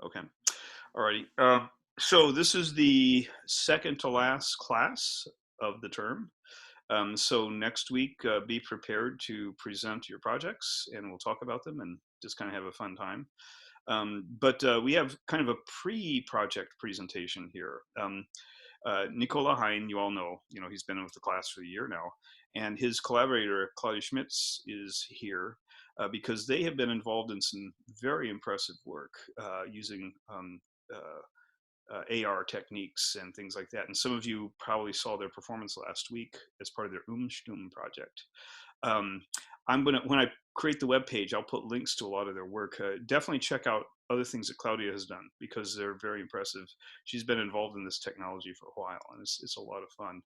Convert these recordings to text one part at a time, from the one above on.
Okay. Alrighty. So this is the second to last class of the term. So next week, be prepared to present your projects, and we'll talk about them and just kind of have a fun time. But we have kind of a pre-project presentation here. Nicola Hein, you all know, he's been with the class for a year now, and his collaborator Claudia Schmitz is here because they have been involved in some very impressive work using AR techniques and things like that. And some of you probably saw their performance last week as part of their Umstum project. When I create the web page, I'll put links to a lot of their work. Definitely check out other things that Claudia has done because they're very impressive. She's been involved in this technology for a while, and it's a lot of fun.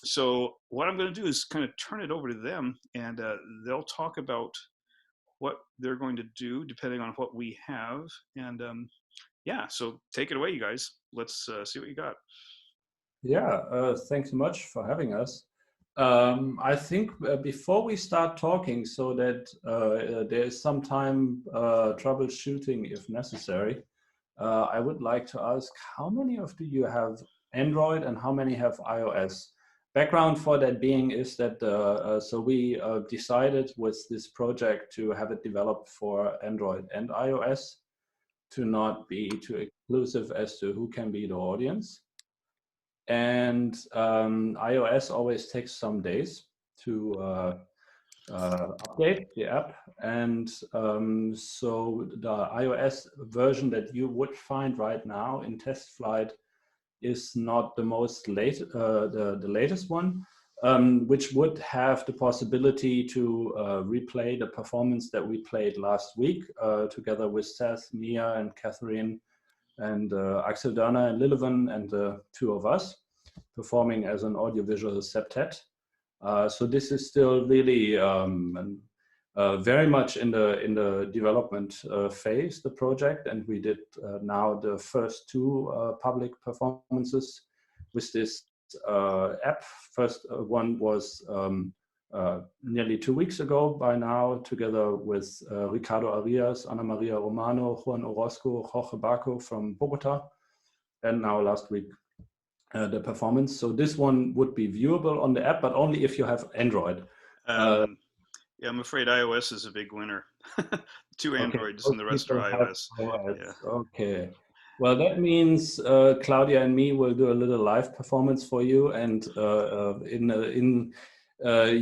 So what I'm going to do is kind of turn it over to them, and they'll talk about what they're going to do depending on what we have. And yeah, so take it away, you guys. Let's see what you got. Yeah, thanks so much for having us. I think before we start talking, so that there is some time troubleshooting if necessary, I would like to ask, how many of you have Android and how many have iOS? Background for that being is that so we decided with this project to have it developed for Android and iOS, to not be too exclusive as to who can be the audience. And iOS always takes some days to update the app. And so the iOS version that you would find right now in test flight is not the most the latest one, which would have the possibility to replay the performance that we played last week together with Seth, Mia, and Catherine, and Axel Dörner and Lillevan, and the two of us performing as an audiovisual septet. So this is still really very much in the development phase, the project, and we did now the first two public performances with this app. First one was nearly 2 weeks ago by now, together with Ricardo Arias, Ana Maria Romano, Juan Orozco, Jorge Baco from Bogota, and now last week the performance. So this one would be viewable on the app, but only if you have Android. Yeah, I'm afraid iOS is a big winner. Two Androids and the rest are iOS. Yeah. Okay. Well, that means Claudia and me will do a little live performance for you, and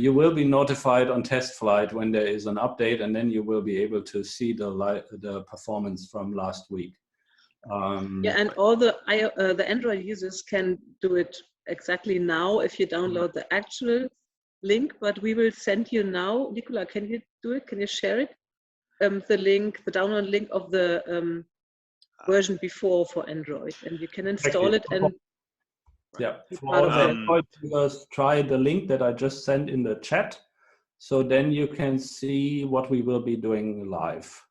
you will be notified on test flight when there is an update, and then you will be able to see the performance from last week. Yeah, and all the Android users can do it exactly now if you download the actual link, but we will send you now. Nicola, can you do it? Can you share it? The link, the download link of the version before for Android, and you can install it. And yeah, for Android users, try the link that I just sent in the chat, so then you can see what we will be doing live.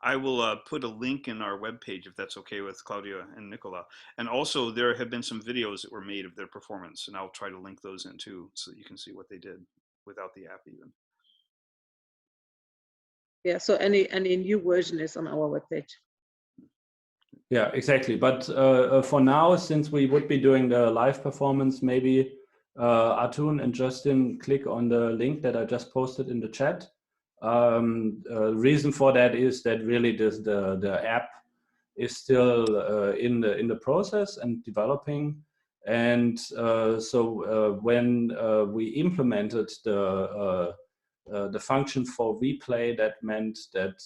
I will put a link in our webpage if that's okay with Claudia and Nicola. And also there have been some videos that were made of their performance, and I'll try to link those in too so that you can see what they did without the app even. Yeah, so any new version is on our webpage. Yeah, exactly. But for now, since we would be doing the live performance, maybe Artun and Justin click on the link that I just posted in the chat. Reason for that is that really the app is still in the process and developing, and so when we implemented the function for replay, that meant that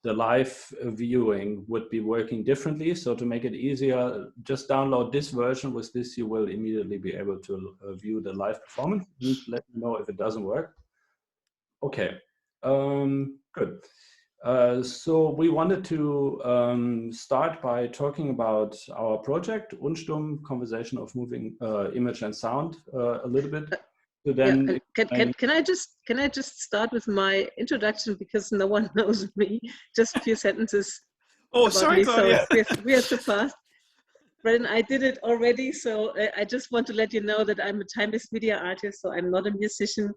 the live viewing would be working differently. So to make it easier, just download this version. With this, you will immediately be able to view the live performance. Let me know if it doesn't work. Okay, good. So we wanted to start by talking about our project, Unstum, Conversation of Moving Image and Sound, a little bit. So then, yeah, can I just start with my introduction, because no one knows me? Just a few sentences. Oh, sorry, Claudia. So we are too fast. Brennan, I did it already, so I just want to let you know that I'm a timeless media artist, so I'm not a musician.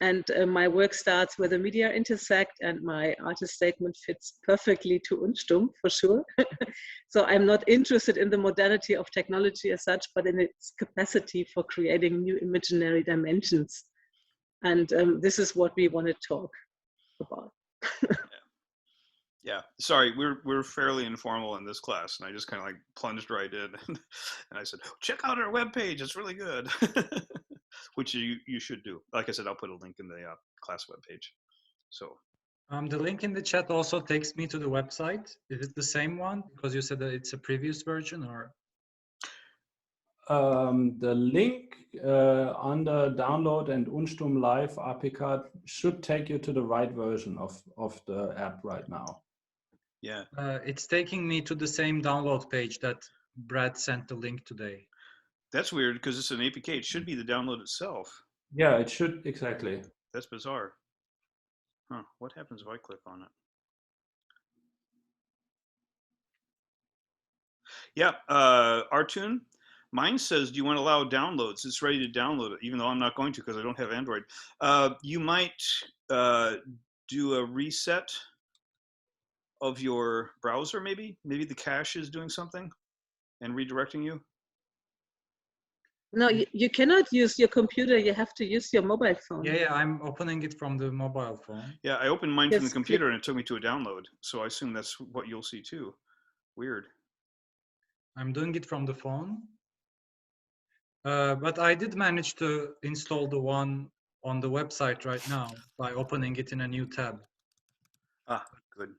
And my work starts where the media intersect, and my artist statement fits perfectly to Unstum, for sure. So I'm not interested in the modality of technology as such, but in its capacity for creating new imaginary dimensions. And this is what we want to talk about. Yeah, sorry, we're fairly informal in this class, and I just kind of like plunged right in, and I said, check out our webpage, it's really good, which you should do. Like I said, I'll put a link in the class webpage. So the link in the chat also takes me to the website. Is it the same one? Because you said that it's a previous version, or? The link under download and Unstum Live APK should take you to the right version of the app right now. yeah. It's taking me to the same download page that Brad sent the link today. That's weird because it's an APK. It should be the download itself. Yeah, it should, exactly. That's bizarre. Huh, what happens if I click on it? Yeah, Artune, mine says, do you want to allow downloads? It's ready to download it, even though I'm not going to because I don't have Android. You might do a reset of your browser, maybe? Maybe the cache is doing something and redirecting you? No, you cannot use your computer. You have to use your mobile phone. Yeah, I'm opening it from the mobile phone. Yeah, I opened mine from the computer and it took me to a download. So I assume that's what you'll see too. Weird. I'm doing it from the phone. But I did manage to install the one on the website right now by opening it in a new tab. Ah, good.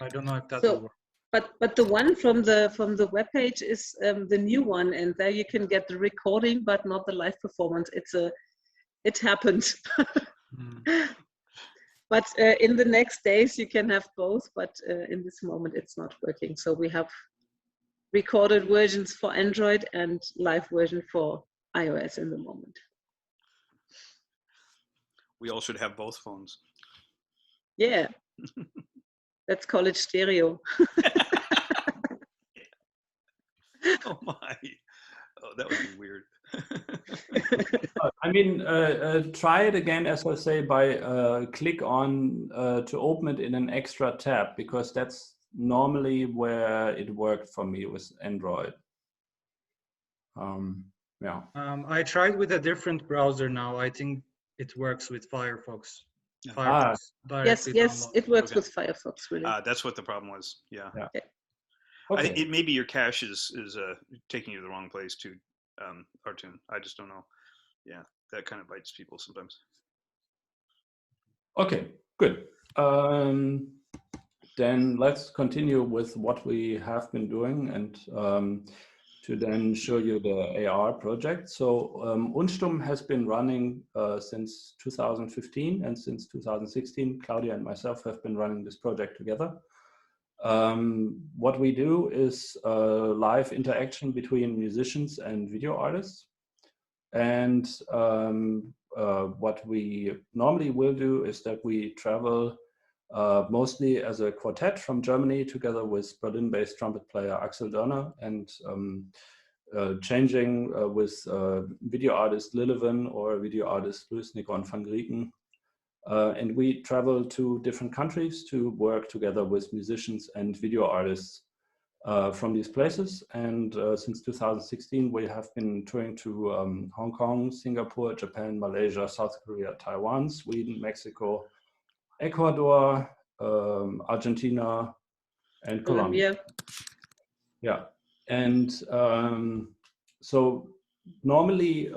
I don't know if that will work. But the one from the webpage is the new one, and there you can get the recording, but not the live performance. It happened. But in the next days you can have both. But in this moment it's not working. So we have recorded versions for Android and live version for iOS in the moment. We all should have both phones. Yeah. Let's call it stereo. Oh my. Oh, that would be weird. I mean, try it again, as I say, by click on to open it in an extra tab, because that's normally where it worked for me with Android. Yeah. I tried with a different browser now. I think it works with Firefox. Yeah. Firefox yes, download. it works with Firefox, really. That's what the problem was. Yeah. Okay. I think it maybe your cache is taking you to the wrong place too, Artune. I just don't know. Yeah, that kind of bites people sometimes. Okay, good. Then let's continue with what we have been doing, and to then show you the AR project. So Unstum has been running since 2015, and since 2016, Claudia and myself have been running this project together. What we do is live interaction between musicians and video artists. And what we normally will do is that we travel mostly as a quartet from Germany, together with Berlin-based trumpet player Axel Dörner, and changing with video artist Lilleven or video artist Luis Nikon van Grieken. And we travel to different countries to work together with musicians and video artists from these places. And since 2016, we have been touring to Hong Kong, Singapore, Japan, Malaysia, South Korea, Taiwan, Sweden, Mexico, Ecuador, Argentina, and Colombia. Yeah. And so normally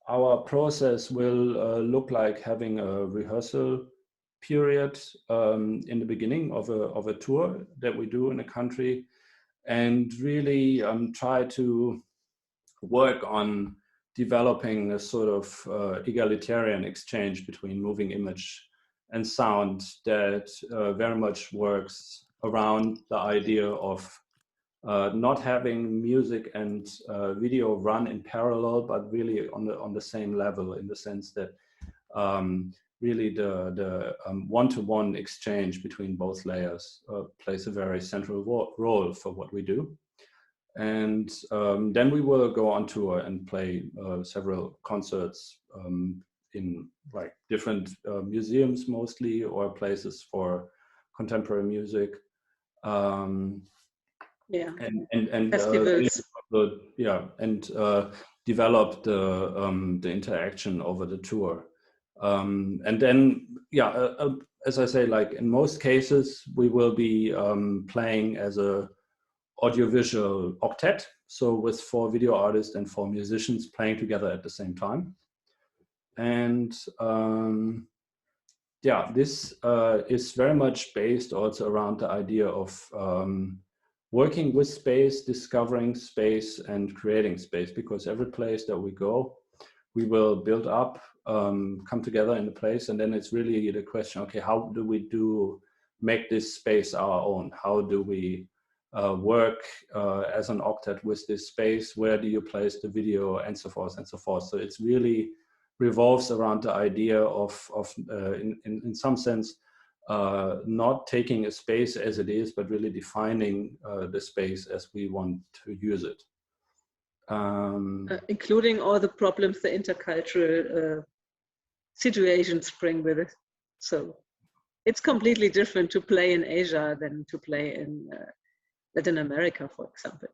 our process will look like having a rehearsal period in the beginning of a tour that we do in a country, and really try to work on developing a sort of egalitarian exchange between moving image and sound that very much works around the idea of not having music and video run in parallel, but really on the same level, in the sense that really the one-to-one exchange between both layers plays a very central role for what we do. And then we will go on tour and play several concerts in like different museums mostly, or places for contemporary music. Yeah. And Festivals. develop the interaction over the tour. And then, as I say, like in most cases, we will be playing as a audiovisual octet, so with 4 video artists and 4 musicians playing together at the same time. And this is very much based also around the idea of working with space, discovering space, and creating space, because every place that we go, we will build up, come together in a place, and then it's really the question, okay, how do we make this space our own? How do we work as an octet with this space? Where do you place the video, and so forth and so forth? So it's really revolves around the idea of in some sense, not taking a space as it is, but really defining the space as we want to use it. Including all the problems the intercultural situations bring with it. So it's completely different to play in Asia than to play in Latin America, for example.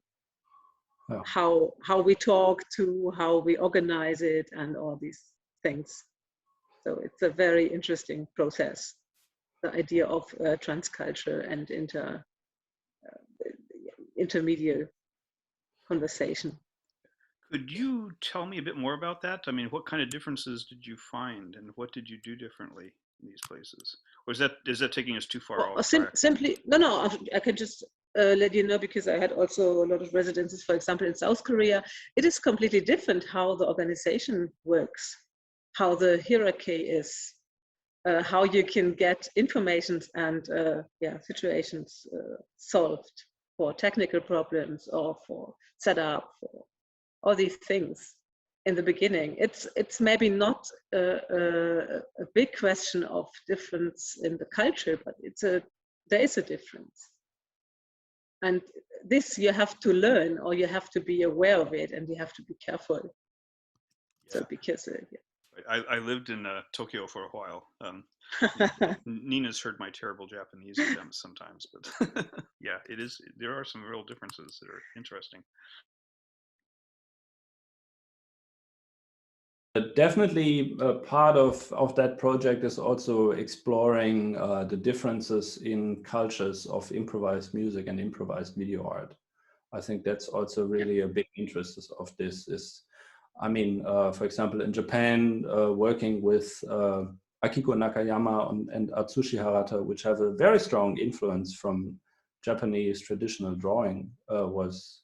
Yeah. How we talk to, how we organize it, and all these things. So it's a very interesting process, the idea of transculture and intermediate conversation. Could you tell me a bit more about that? I mean, what kind of differences did you find, and what did you do differently in these places? Or is that taking us too far off track? Simply, no, I can just let you know, because I had also a lot of residences, for example, in South Korea. It is completely different how the organization works, how the hierarchy is, how you can get information and situations solved for technical problems or for setup, for all these things in the beginning. It's maybe not a big question of difference in the culture, but there is a difference. And this you have to learn, or you have to be aware of it, and you have to be careful. Yeah. So because I lived in Tokyo for a while. Nina's heard my terrible Japanese attempts sometimes, but yeah, there are some real differences that are interesting. Definitely part of that project is also exploring the differences in cultures of improvised music and improvised video art. I think that's also really a big interest of this. For example, in Japan, working with Akiko Nakayama and Atsushi Harata, which have a very strong influence from Japanese traditional drawing, was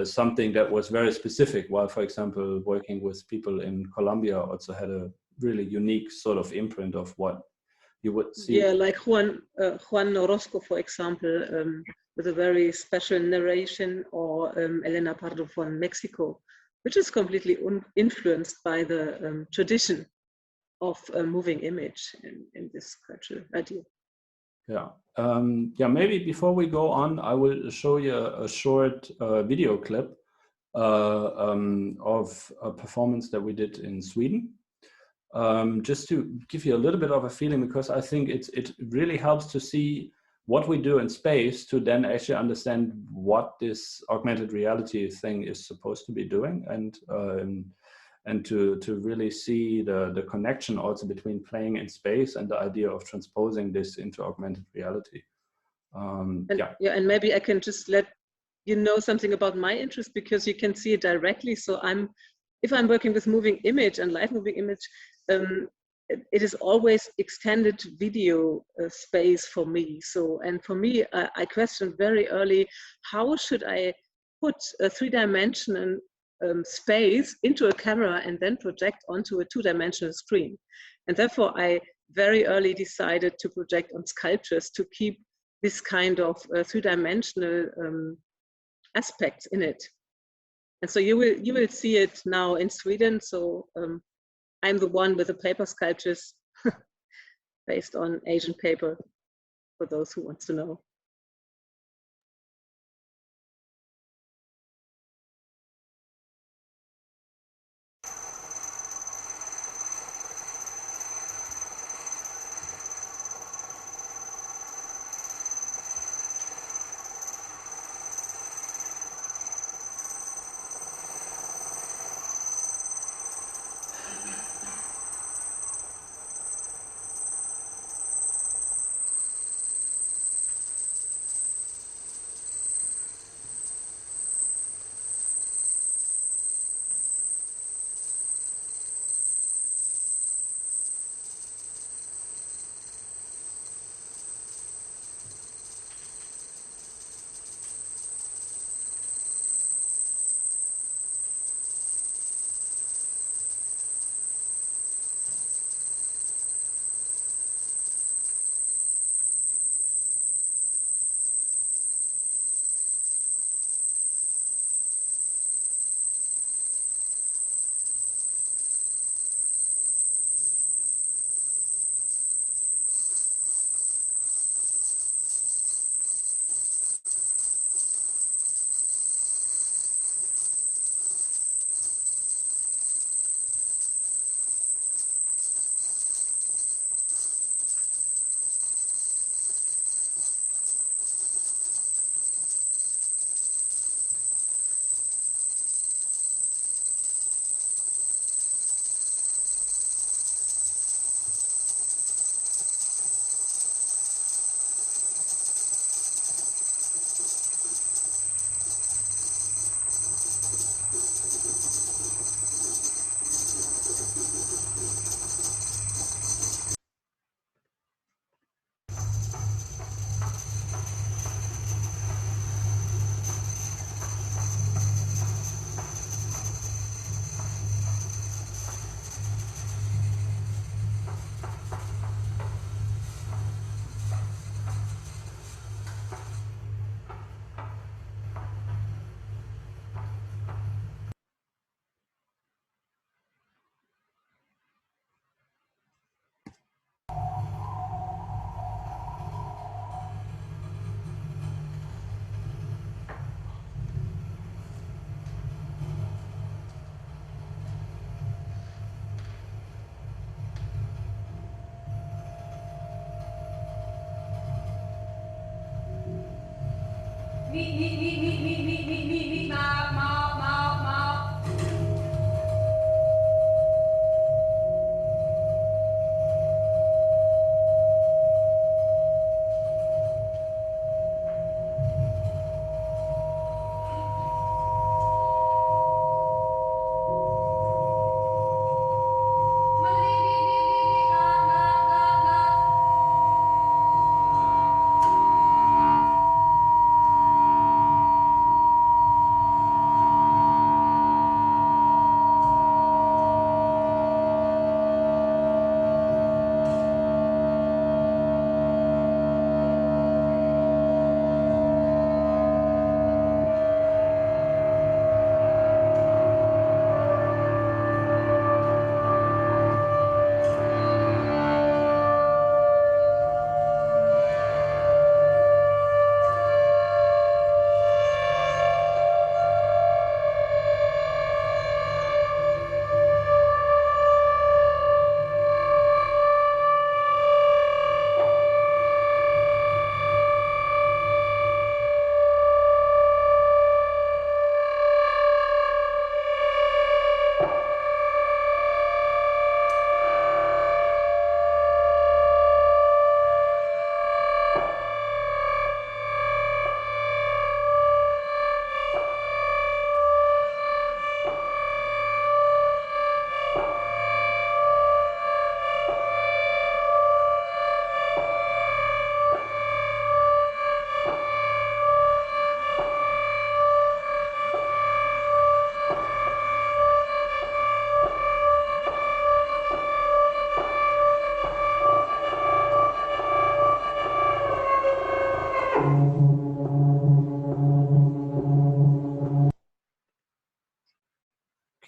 something that was very specific, while, for example, working with people in Colombia also had a really unique sort of imprint of what you would see. Yeah, like Juan Orozco, for example, with a very special narration, or Elena Pardo from Mexico, which is completely influenced by the tradition of a moving image in this cultural idea. Yeah. Maybe before we go on, I will show you a short video clip of a performance that we did in Sweden. Just to give you a little bit of a feeling, because I think it really helps to see what we do in space to then actually understand what this augmented reality thing is supposed to be doing, and to really see the connection also between playing in space and the idea of transposing this into augmented reality. And maybe I can just let you know something about my interest, because you can see it directly. So if I'm working with moving image and live moving image, it is always extended video space for me. So, and for me, I questioned very early, how should I put a 3-dimensional space into a camera and then project onto a 2-dimensional screen? And therefore, I very early decided to project on sculptures to keep this kind of 3-dimensional aspects in it. And so you will see it now in Sweden. So I'm the one with the paper sculptures based on Asian paper, for those who want to know.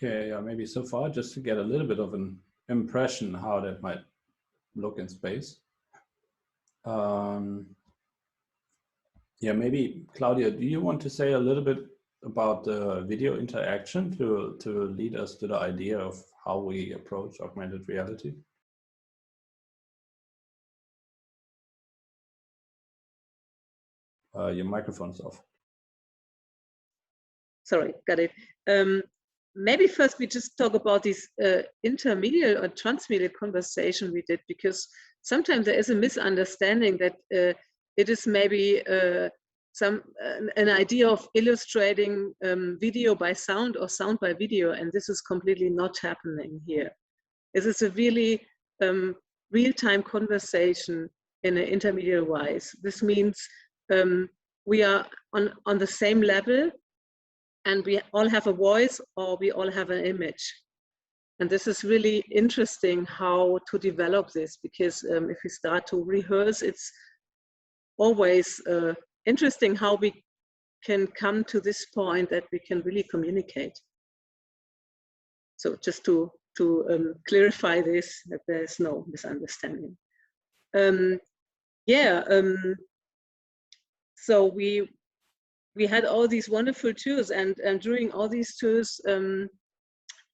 Okay, maybe so far, just to get a little bit of an impression how that might look in space. Yeah, maybe Claudia, do you want to say a little bit about the video interaction to lead us to the idea of how we approach augmented reality? Your microphone's off. Sorry, got it. Maybe first we just talk about this intermediate or transmedial conversation we did, because sometimes there is a misunderstanding that it is maybe an idea of illustrating video by sound or sound by video, and this is completely not happening here. This is a really real-time conversation in an intermediate wise. This means we are on the same level, and we all have a voice or we all have an image. And this is really interesting how to develop this, because if we start to rehearse, it's always interesting how we can come to this point that we can really communicate. So just to clarify this, that there's no misunderstanding. So we had all these wonderful tours, and during all these tours,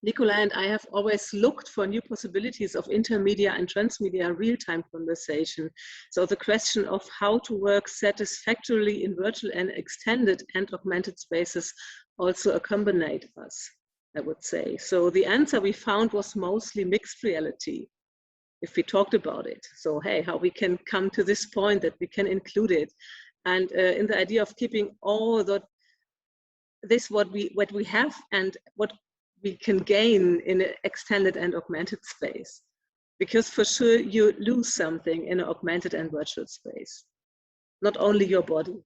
Nicola and I have always looked for new possibilities of intermedia and transmedia real-time conversation. So the question of how to work satisfactorily in virtual and extended and augmented spaces also accompanied us, I would say. So the answer we found was mostly mixed reality, if we talked about it. So hey, how we can come to this point that we can include it. And in the idea of keeping all what we have and what we can gain in an extended and augmented space. Because for sure you lose something in an augmented and virtual space. Not only your body.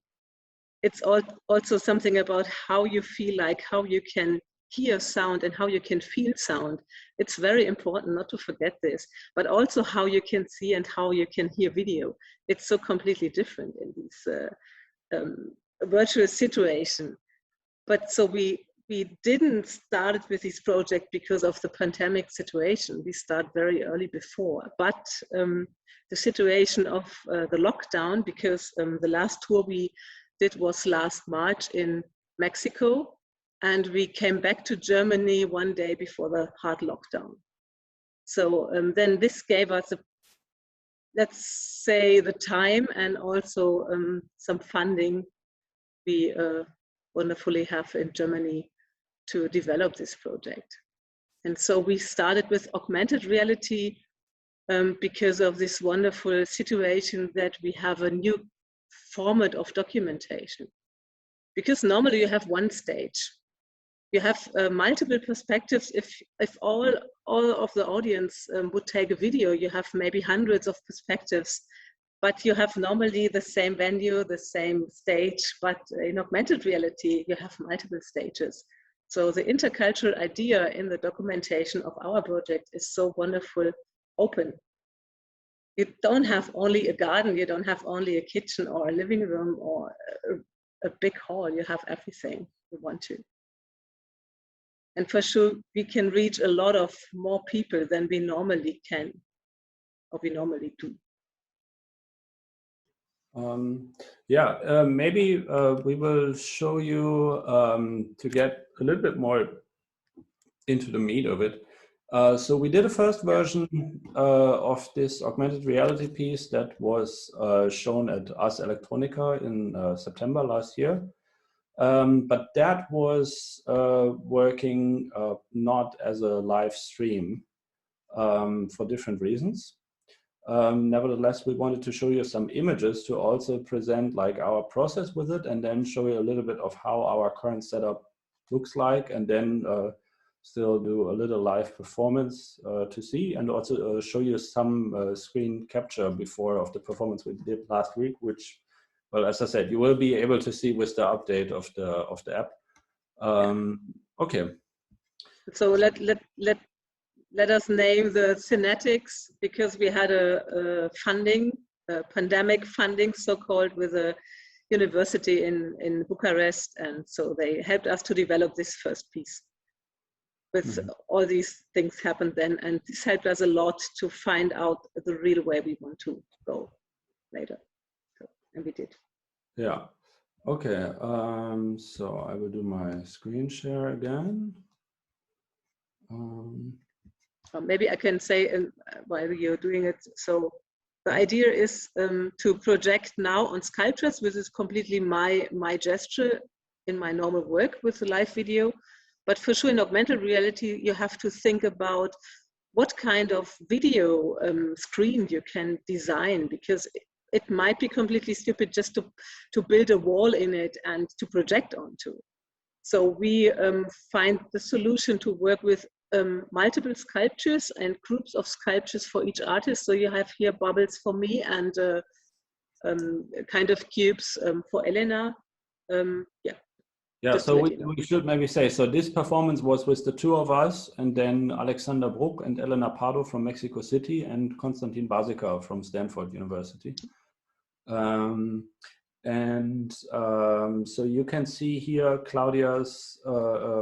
It's also something about how you feel, like how you can hear sound and how you can feel sound. It's very important not to forget this, but also how you can see and how you can hear video. It's so completely different in this virtual situation. But so we didn't start with this project because of the pandemic situation. We started very early before, but the situation of the lockdown, because the last tour we did was last March in Mexico, and we came back to Germany one day before the hard lockdown. So then this gave us, let's say, the time and also some funding we wonderfully have in Germany to develop this project. And so we started with augmented reality because of this wonderful situation that we have a new format of documentation. Because normally you have one stage. You have multiple perspectives. If all of the audience would take a video, you have maybe hundreds of perspectives, but you have normally the same venue, the same stage, but in augmented reality, you have multiple stages. So the intercultural idea in the documentation of our project is so wonderful, open. You don't have only a garden, you don't have only a kitchen or a living room or a big hall, you have everything you want to. And for sure, we can reach a lot of more people than we normally can, or we normally do. Maybe we will show you to get a little bit more into the meat of it. So we did a first version of this augmented reality piece that was shown at Ars Electronica in September last year. But that was working not as a live stream for different reasons. Nevertheless, we wanted to show you some images to also present like our process with it, and then show you a little bit of how our current setup looks like, and then still do a little live performance to see, and also show you some screen capture before of the performance we did last week, which, well, as I said, you will be able to see with the update of the app. Okay. So let us name the Cinetics, because we had a funding, pandemic funding, so-called, with a university in Bucharest, and so they helped us to develop this first piece. With all these things happened then, and this helped us a lot to find out the real way we want to go later. So, and we did. Yeah. Okay. So I will do my screen share again. Maybe I can say while you're doing it. So the idea is to project now on sculptures, which is completely my gesture in my normal work with the live video. But for sure, in augmented reality, you have to think about what kind of video screen you can design, because it might be completely stupid just to build a wall in it and to project onto. So we find the solution to work with multiple sculptures and groups of sculptures for each artist. So you have here bubbles for me and kind of cubes for Elena. Yeah, so we should maybe say, so this performance was with the two of us, and then Alexander Bruck and Elena Pardo from Mexico City, and Konstantin Basica from Stanford University. So you can see here Claudia's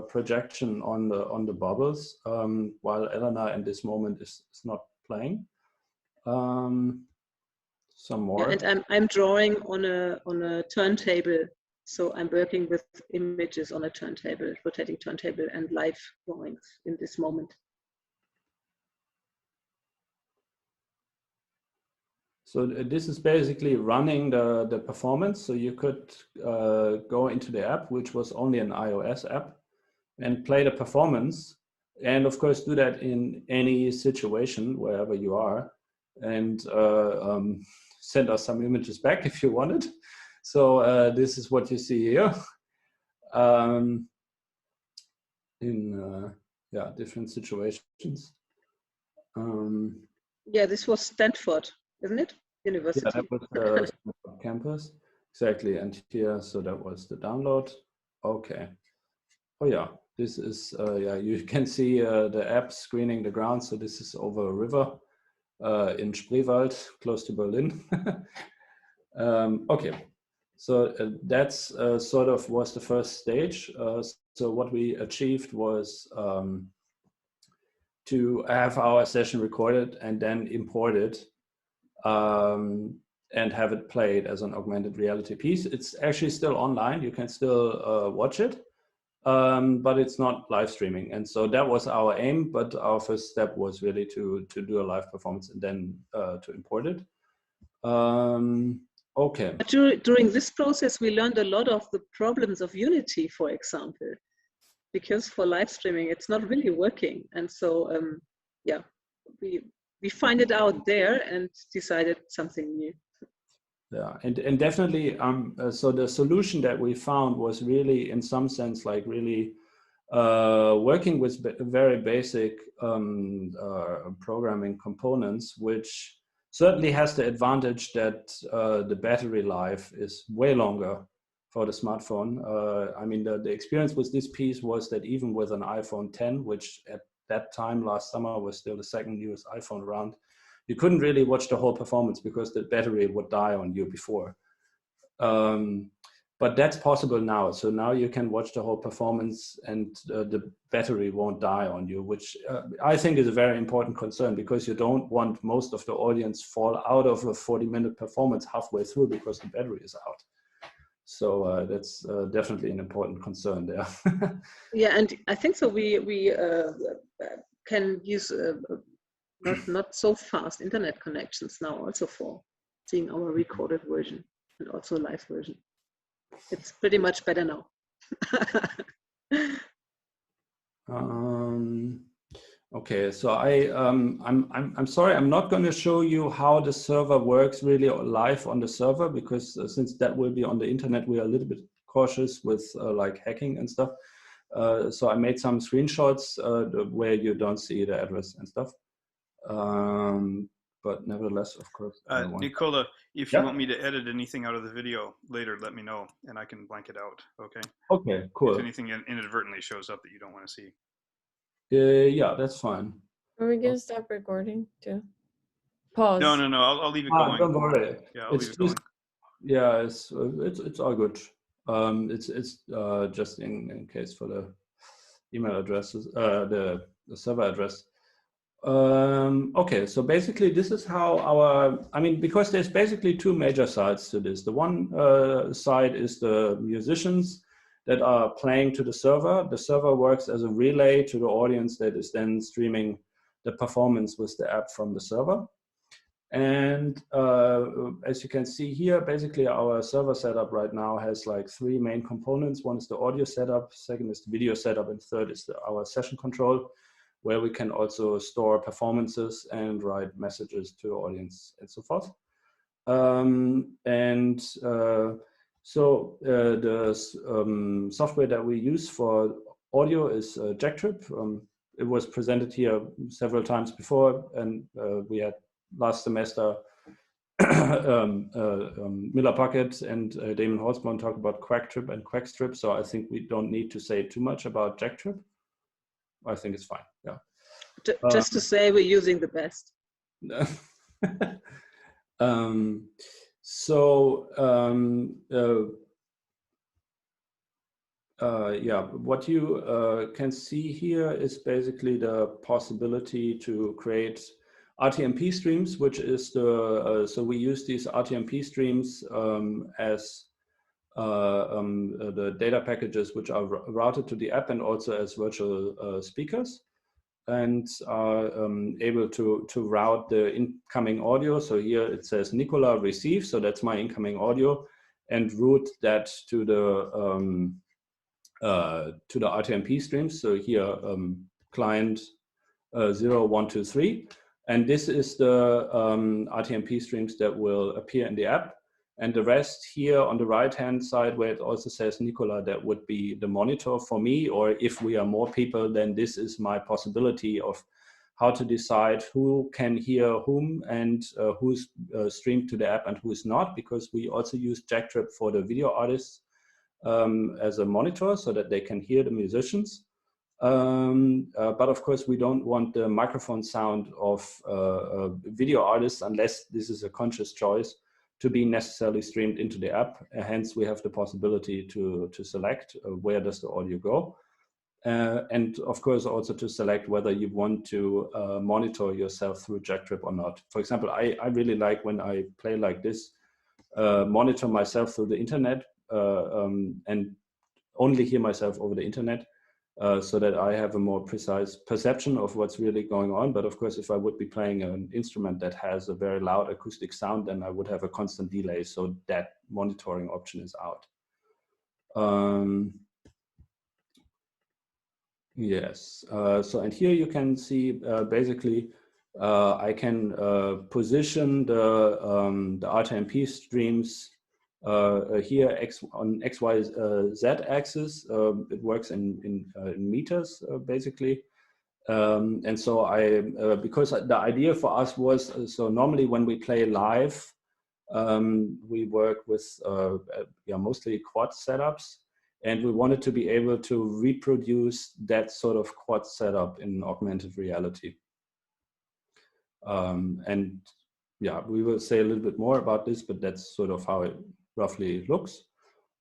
projection on the bubbles, while Elena in this moment is not playing. Some more. Yeah, and I'm drawing on a turntable. So I'm working with images on a turntable, rotating turntable, and live drawings in this moment. So this is basically running the performance. So you could go into the app, which was only an iOS app, and play the performance. And of course, do that in any situation, wherever you are, and send us some images back if you wanted. So this is what you see here in different situations. Yeah, this was Stanford, isn't it? University. Yeah, that was the campus. Exactly. And here, so that was the download. Okay. Oh yeah, this is, you can see the app screening the ground. So this is over a river in Spreewald, close to Berlin. Okay. So that's sort of was the first stage. So what we achieved was to have our session recorded and then imported and have it played as an augmented reality piece. It's actually still online. You can still watch it, but it's not live streaming. And so that was our aim, but our first step was really to do a live performance and then to import it. Okay. But during this process, we learned a lot of the problems of Unity, for example, because for live streaming, it's not really working. And so, yeah, we find it out there and decided something new. Yeah, and definitely, so the solution that we found was really, in some sense, like really working with very basic programming components, which certainly has the advantage that the battery life is way longer for the smartphone. I mean, the experience with this piece was that even with an iPhone 10, which at that time last summer was still the second newest iPhone around, you couldn't really watch the whole performance because the battery would die on you before. But that's possible now. So now you can watch the whole performance and the battery won't die on you, which I think is a very important concern, because you don't want most of the audience fall out of a 40-minute performance halfway through because the battery is out. So that's definitely an important concern there. Yeah, and I think so. We can use not so fast internet connections now also for seeing our recorded version and also live version. It's pretty much better now. Okay, so I'm sorry, I'm not going to show you how the server works really live on the server, because since that will be on the internet, we are a little bit cautious with like hacking and stuff. So I made some screenshots where you don't see the address and stuff. But nevertheless, of course. Nicola, if you want me to edit anything out of the video later, let me know and I can blank it out. Okay. Okay, cool. If anything inadvertently shows up that you don't want to see. Yeah, that's fine. Are we gonna stop recording too? Pause. No. I'll leave it going. Don't worry. Yeah, I'll leave it going. Yeah, it's all good. It's just in case for the email addresses, the server address. Okay, so basically this is how because there's basically two major sides to this. The one side is the musicians that are playing to the server. The server works as a relay to the audience that is then streaming the performance with the app from the server. And as you can see here, basically our server setup right now has like three main components. One is the audio setup, second is the video setup, and third is our session control, where we can also store performances and write messages to the audience and so forth. So the software that we use for audio is Jacktrip. It was presented here several times before, and we had last semester Miller Puckett and Damon Holzborn talk about Quacktrip and Quackstrip, so I think we don't need to say too much about Jacktrip. I think it's fine. Yeah. Just to say, we're using the best. Yeah, what you can see here is basically the possibility to create RTMP streams, which is so we use these RTMP streams as the data packages which are routed to the app and also as virtual speakers, and are able to route the incoming audio. So here it says Nicola receive, so that's my incoming audio, and route that to the RTMP streams. So here client 0, 1, 2, 3, and this is the RTMP streams that will appear in the app. And the rest here on the right-hand side, where it also says Nicola, that would be the monitor for me, or if we are more people, then this is my possibility of how to decide who can hear whom and who's streamed to the app and who is not, because we also use Jacktrip for the video artists as a monitor so that they can hear the musicians. But of course, we don't want the microphone sound of video artists, unless this is a conscious choice, to be necessarily streamed into the app. Hence, we have the possibility to select where does the audio go. And of course, also to select whether you want to monitor yourself through Jacktrip or not. For example, I really like when I play like this, monitor myself through the internet and only hear myself over the internet. so that I have a more precise perception of what's really going on. But of course, if I would be playing an instrument that has a very loud acoustic sound, then I would have a constant delay. So that monitoring option is out. Yes, so and here you can see basically I can position the RTMP streams here on XYZ axis. It works in meters basically. And so because the idea for us was, so normally when we play live, we work with mostly quad setups, and we wanted to be able to reproduce that sort of quad setup in augmented reality. And yeah, we will say a little bit more about this, but that's sort of how it roughly looks.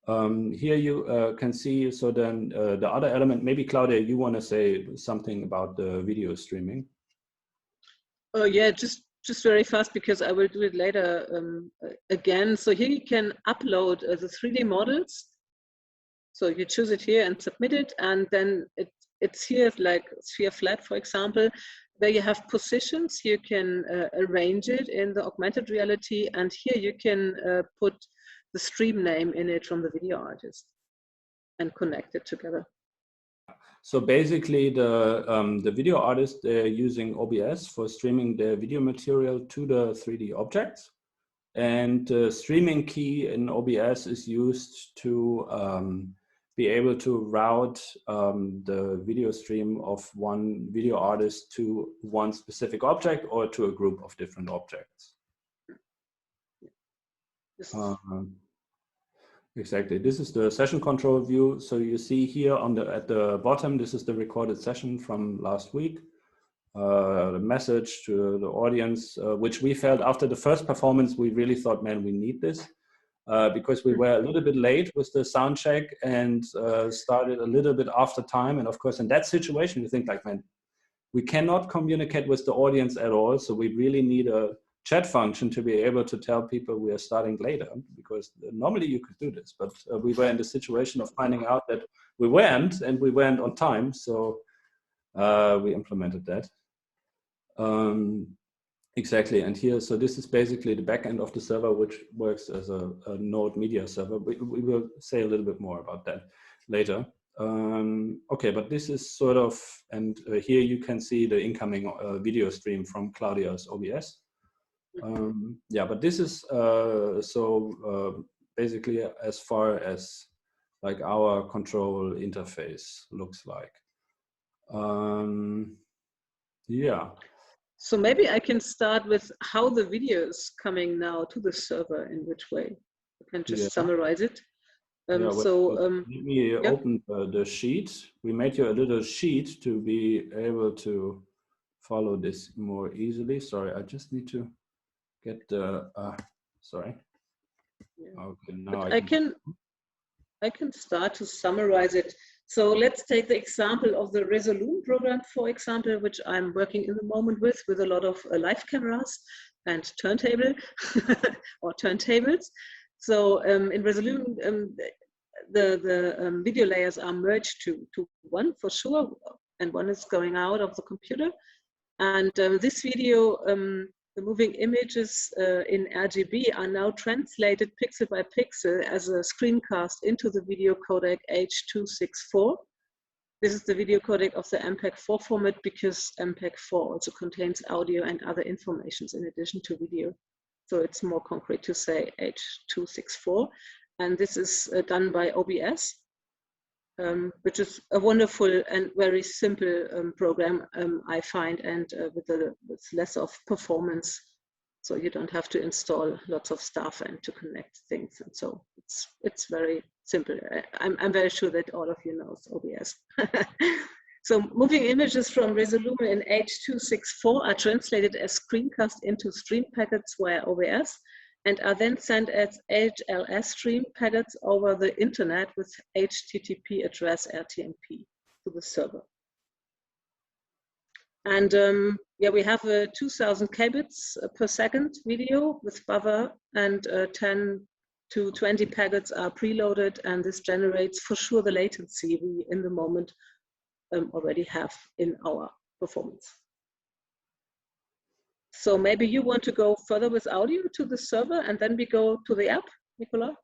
Here you can see, so then the other element, maybe Claudia, you want to say something about the video streaming? Oh yeah, just very fast, because I will do it later again. So here you can upload the 3D models. So you choose it here and submit it, and then it's here like sphere flat, for example, where you have positions. You can arrange it in the augmented reality, and here you can put the stream name in it from the video artist and connect it together. So basically, the video artists, they're using OBS for streaming their video material to the 3D objects. And the streaming key in OBS is used to be able to route the video stream of one video artist to one specific object or to a group of different objects. Exactly. This is the session control view. So you see here at the bottom, this is the recorded session from last week. The message to the audience, which we felt after the first performance, we really thought, man, we need this because we were a little bit late with the sound check and started a little bit after time. And of course, in that situation, you think like, man, we cannot communicate with the audience at all. So we really need a chat function to be able to tell people we are starting later, because normally you could do this, but we were in the situation of finding out that we weren't, and we weren't on time. So we implemented that. Exactly, and here, so this is basically the back end of the server, which works as a node media server. We will say a little bit more about that later. Okay, but this is sort of, and here you can see the incoming video stream from Claudia's OBS. Yeah, but this is basically as far as like our control interface looks like. Yeah. So maybe I can start with how the video is coming now to the server, in which way. I can just summarize it. Let me open the sheet. We made you a little sheet to be able to follow this more easily. Sorry, I just need to get the, sorry. Yeah. Okay, now I can start to summarize it. So let's take the example of the Resolume program, for example, which I'm working in the moment with a lot of live cameras and turntable or turntables. So in Resolume, the video layers are merged to one for sure, and one is going out of the computer. And this video, the moving images in RGB are now translated pixel by pixel as a screencast into the video codec H.264. This is the video codec of the MPEG-4 format, because MPEG-4 also contains audio and other informations in addition to video. So it's more concrete to say H.264. And this is done by OBS, which is a wonderful and very simple program, I find, and with less of performance. So you don't have to install lots of stuff and to connect things. And so it's very simple. I'm very sure that all of you know OBS. So moving images from Resolume in H.264 are translated as screencast into stream packets via OBS, and are then sent as HLS stream packets over the internet with HTTP address RTMP to the server. And yeah, we have a 2000 kbits per second video with buffer, and 10 to 20 packets are preloaded, and this generates for sure the latency we in the moment already have in our performance. So maybe you want to go further with audio to the server and then we go to the app, Nicola?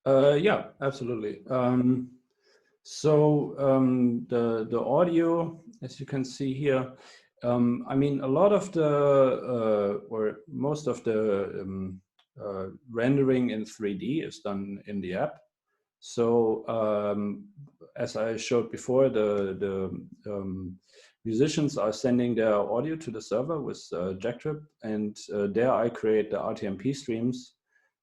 Yeah, absolutely. The audio, as you can see here, I mean, a lot of the, or most of the rendering in 3D is done in the app. So as I showed before, the musicians are sending their audio to the server with Jacktrip, and there I create the RTMP streams,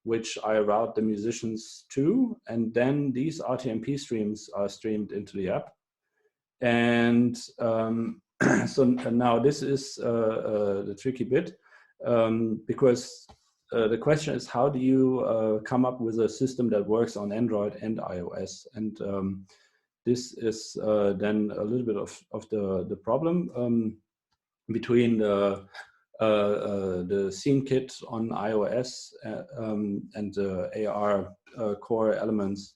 which I route the musicians to, and then these RTMP streams are streamed into the app. And so now this is the tricky bit, because the question is, how do you come up with a system that works on Android and iOS? And this is then a little bit of the problem between the scene kit on iOS and the AR core elements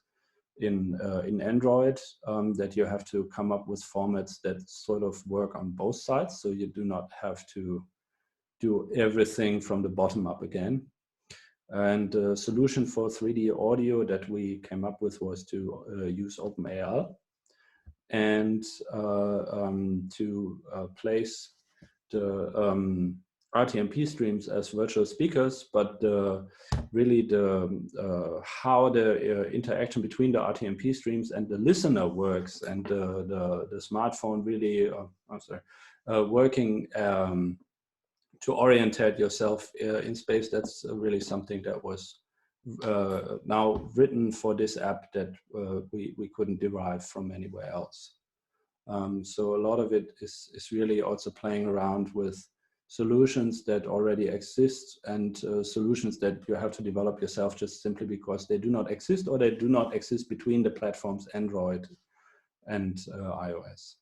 in Android, that you have to come up with formats that sort of work on both sides, so you do not have to do everything from the bottom up again. And the solution for 3D audio that we came up with was to use OpenAL and to place the RTMP streams as virtual speakers, but really how the interaction between the RTMP streams and the listener works, and the smartphone really, working to orientate yourself in space. That's really something that was now written for this app that we couldn't derive from anywhere else. So a lot of it is really also playing around with solutions that already exist, and solutions that you have to develop yourself just simply because they do not exist, or they do not exist between the platforms Android and iOS.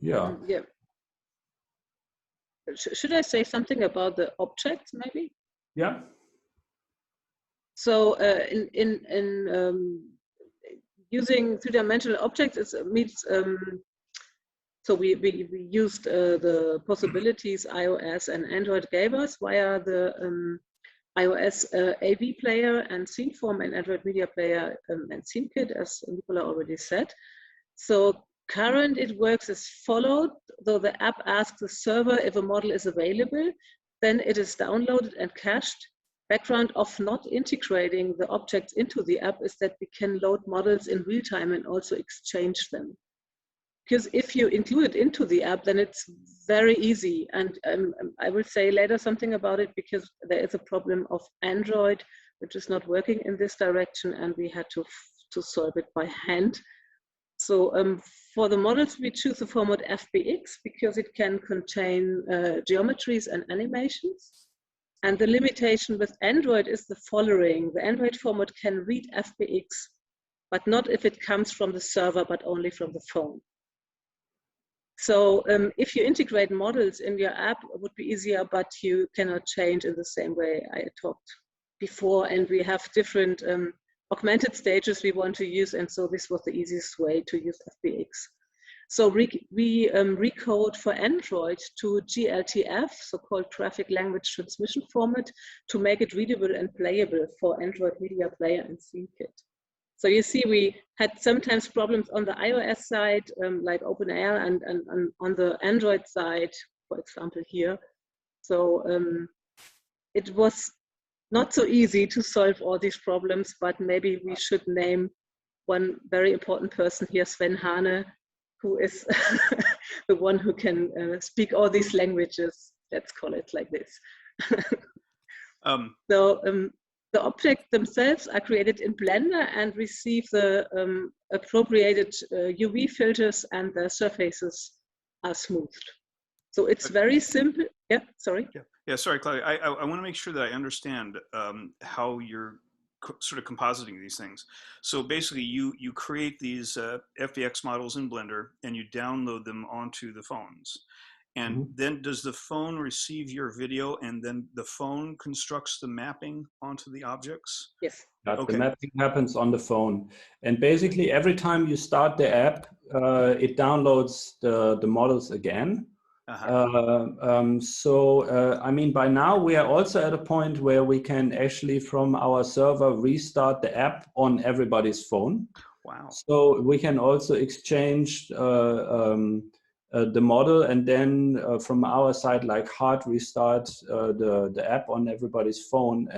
Yeah. Yeah. Should I say something about the objects, maybe? Yeah. So in using three-dimensional objects, it means so we used the possibilities iOS and Android gave us via the iOS AV player and SceneForm, and Android Media Player and SceneKit, as Nicola already said. So current, it works as followed. Though the app asks the server if a model is available, then it is downloaded and cached. Background of not integrating the objects into the app is that we can load models in real time and also exchange them. Because if you include it into the app, then it's very easy. And I will say later something about it, because there is a problem of Android, which is not working in this direction, and we had to solve it by hand. So for the models, we choose the format FBX because it can contain geometries and animations. And the limitation with Android is the following. The Android format can read FBX, but not if it comes from the server, but only from the phone. So if you integrate models in your app, it would be easier, but you cannot change in the same way I talked before. And we have different augmented stages we want to use. And so this was the easiest way to use FBX. So we recode for Android to GLTF, so-called Graphic Language Transmission Format, to make it readable and playable for Android Media Player and SceneKit. So you see, we had sometimes problems on the iOS side, like OpenAL, and on the Android side, for example, here. So it was not so easy to solve all these problems, but maybe we should name one very important person here, Sven Hane, who is the one who can speak all these languages. Let's call it like this. So the objects themselves are created in Blender and receive the appropriated UV filters, and the surfaces are smoothed. So it's very simple. Yeah, sorry. Yeah, sorry, Claudia. I want to make sure that I understand how you're sort of compositing these things. So basically, you create these FBX models in Blender, and you download them onto the phones. And then does the phone receive your video and then the phone constructs the mapping onto the objects? Yes. The mapping happens on the phone. And basically every time you start the app, it downloads the models again. I mean, by now we are also at a point where we can actually from our server restart the app on everybody's phone. Wow. So we can also exchange the model and then from our side, like hard restart the app on everybody's phone.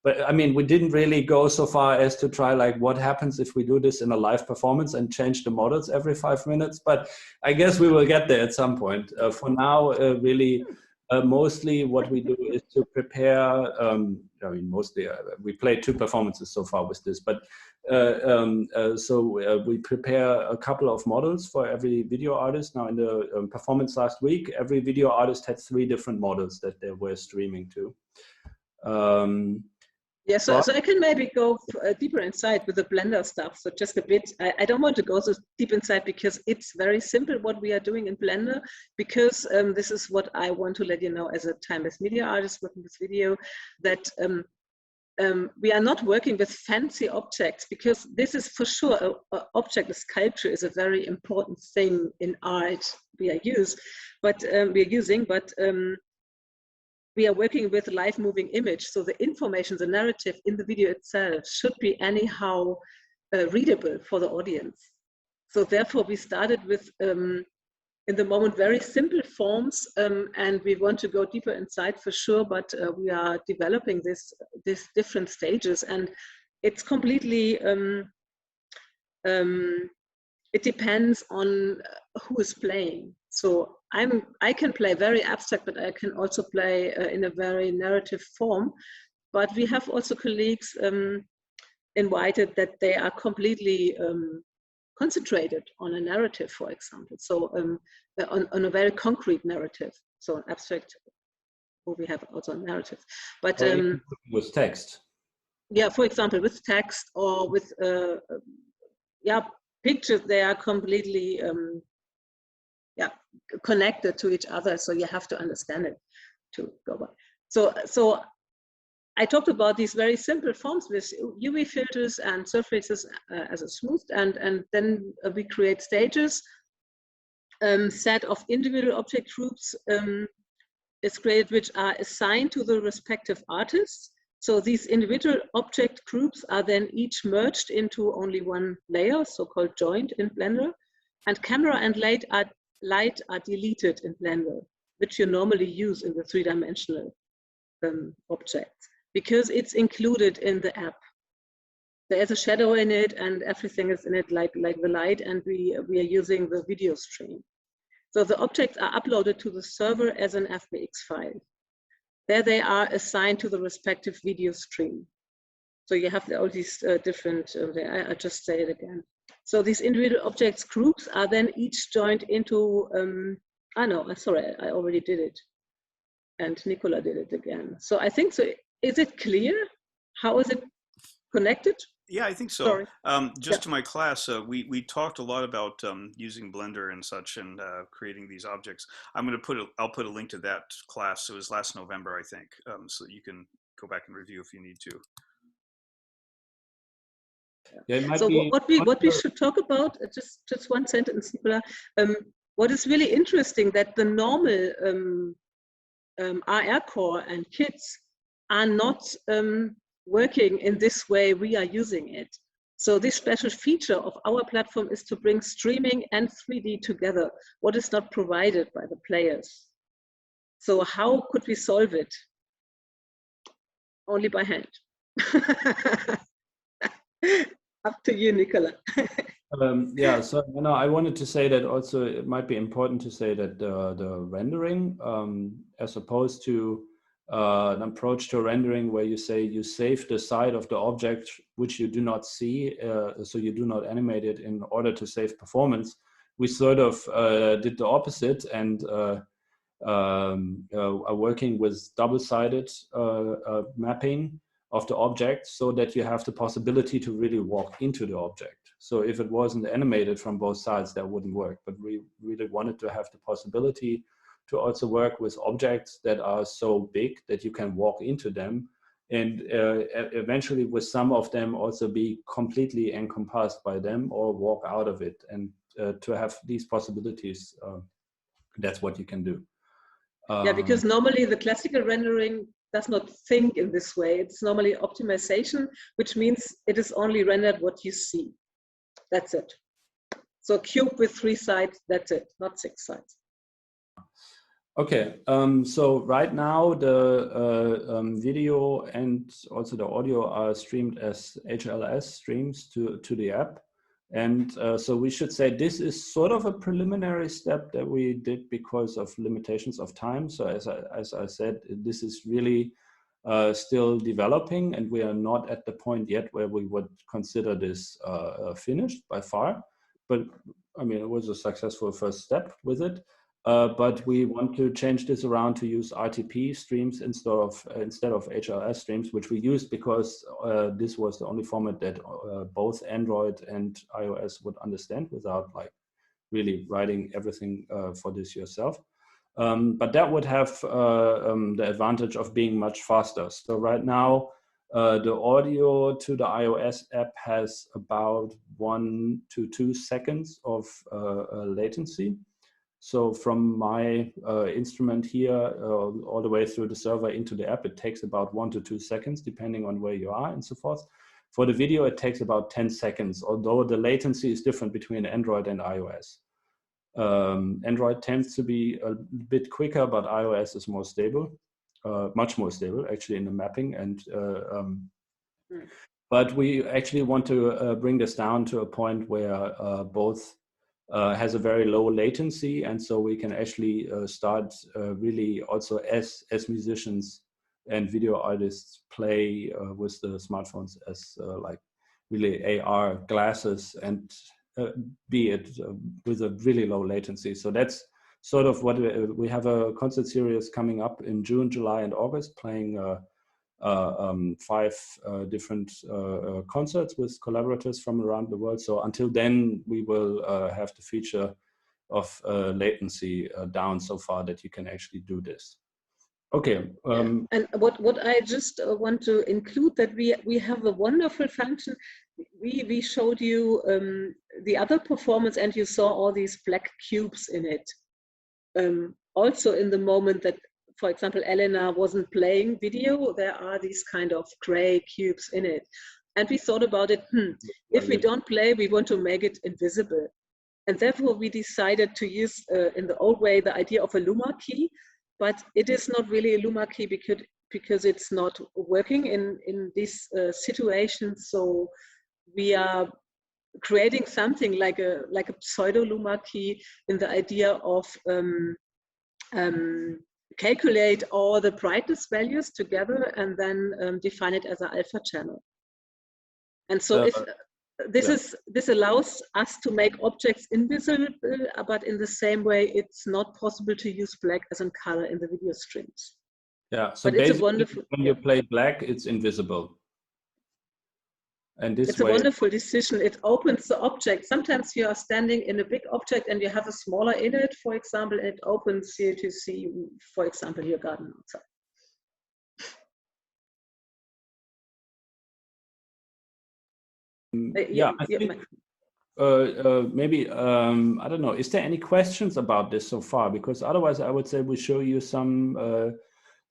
But I mean, we didn't really go so far as to try like what happens if we do this in a live performance and change the models every 5 minutes. But I guess we will get there at some point. For now, really, mostly what we do is to prepare. I mean, mostly we played 2 performances so far with this, but we prepare a couple of models for every video artist. Now in the performance last week, every video artist had 3 different models that they were streaming to. Yeah, so I can maybe go deeper inside with the Blender stuff. So just a bit, I don't want to go so deep inside because it's very simple what we are doing in Blender, because this is what I want to let you know as a time-based media artist working with video, that we are not working with fancy objects, because this is for sure, object sculpture is a very important thing in art we are using, but we are working with live moving image. So the information, the narrative in the video itself should be anyhow readable for the audience. So therefore we started with, in the moment, very simple forms, and we want to go deeper inside for sure, but we are developing these different stages, and it's completely, it depends on who is playing. So I can play very abstract, but I can also play in a very narrative form. But we have also colleagues invited that they are completely concentrated on a narrative, for example. So on a very concrete narrative. So an abstract, or we have also a narrative. But with text. Yeah, for example, with text or with pictures, they are completely connected to each other, so you have to understand it to go by. So I talked about these very simple forms with UV filters and surfaces as a smooth, and then we create stages. Set of individual object groups is created, which are assigned to the respective artists. So these individual object groups are then each merged into only one layer, so-called joint in Blender, and camera and light are deleted in Blender, which you normally use in the 3-dimensional objects, because it's included in the app. There's a shadow in it and everything is in it, like the light, and we are using the video stream. So the objects are uploaded to the server as an FBX file. There they are assigned to the respective video stream. So you have all these different, I just say it again. So these individual objects groups are then each joined into, sorry, I already did it. And Nicola did it again. So I think, so is it clear? How is it connected? Yeah, I think so. Just to my class, we talked a lot about using Blender and such, and creating these objects. I'll put a link to that class. It was last November, I think, so you can go back and review if you need to. Yeah, so what we should talk about, just one sentence, Nicola. What is really interesting, that the normal RR core and kits are not working in this way we are using it. So this special feature of our platform is to bring streaming and 3D together, what is not provided by the players. So how could we solve it? Only by hand. Up to you, Nicola. Yeah, so I wanted to say that also it might be important to say that the rendering, as opposed to an approach to rendering where you say you save the side of the object which you do not see, so you do not animate it in order to save performance, we sort of did the opposite and are working with double-sided mapping of the object, so that you have the possibility to really walk into the object. So if it wasn't animated from both sides, that wouldn't work. But we really wanted to have the possibility to also work with objects that are so big that you can walk into them, and eventually with some of them also be completely encompassed by them or walk out of it. And to have these possibilities, that's what you can do. Yeah, because normally the classical rendering does not think in this way. It's normally optimization, which means it is only rendered what you see. That's it. So a cube with 3 sides, that's it, not 6 sides. Okay, so right now the video and also the audio are streamed as HLS streams to the app. And so we should say this is sort of a preliminary step that we did because of limitations of time. So as I said, this is really still developing, and we are not at the point yet where we would consider this finished by far. But I mean, it was a successful first step with it. But we want to change this around to use RTP streams instead of HLS streams, which we used because this was the only format that both Android and iOS would understand without like really writing everything for this yourself. But that would have the advantage of being much faster. So right now, the audio to the iOS app has about 1 to 2 seconds of latency. So from my instrument here, all the way through the server into the app, it takes about 1 to 2 seconds, depending on where you are and so forth. For the video, it takes about 10 seconds, although the latency is different between Android and iOS. Android tends to be a bit quicker, but iOS is more stable, much more stable actually in the mapping. And but we actually want to bring this down to a point where both has a very low latency, and so we can actually start really also as musicians and video artists play with the smartphones as like really AR glasses, and be it with a really low latency. So that's sort of what we have a concert series coming up in June, July, and August, playing 5 different concerts with collaborators from around the world. So until then, we will have the feature of latency down so far that you can actually do this. Okay. And what I just want to include, that we have a wonderful function. We showed you the other performance, and you saw all these black cubes in it. Also in the moment that, for example, Elena wasn't playing video, there are these kind of gray cubes in it. And we thought about it, if we don't play, we want to make it invisible. And therefore we decided to use, in the old way, the idea of a Luma key, but it is not really a Luma key because it's not working in this situation. So we are creating something like a pseudo Luma key in the idea of calculate all the brightness values together and then define it as an alpha channel. And so if this allows us to make objects invisible, but in the same way, it's not possible to use black as a color in the video streams. Yeah, so but basically, when you play black, it's invisible. And this it's a wonderful decision. It opens the object. Sometimes you are standing in a big object and you have a smaller in it, for example, and it opens you to see, for example, your garden outside. Yeah, I think maybe, I don't know, is there any questions about this so far? Because otherwise I would say we show you some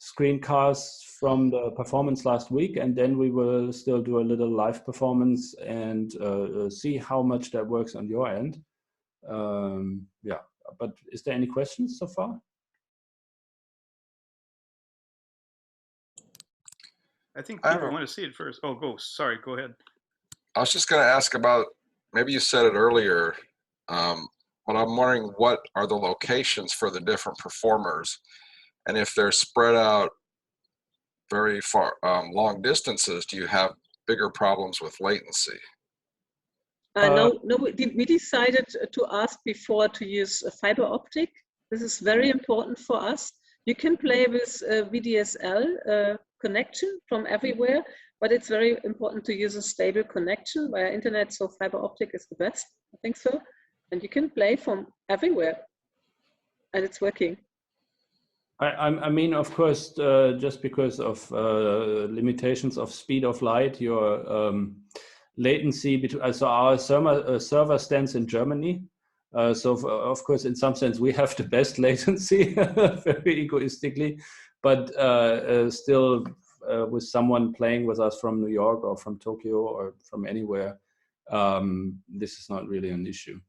screencasts from the performance last week, and then we will still do a little live performance and see how much that works on your end. Yeah, but is there any questions so far? I think people want to see it first. Oh, sorry, go ahead. I was just going to ask about, maybe you said it earlier, but I'm wondering what are the locations for the different performers, and if they're spread out very far, long distances, do you have bigger problems with latency? No, we decided to ask before to use a fiber optic. This is very important for us. You can play with VDSL connection from everywhere, but it's very important to use a stable connection via internet, so fiber optic is the best, I think so. And you can play from everywhere, and it's working. I mean, of course, just because of limitations of speed of light, your latency between. So our server stands in Germany. So of course, in some sense, we have the best latency, very egoistically, but still, with someone playing with us from New York or from Tokyo or from anywhere, this is not really an issue.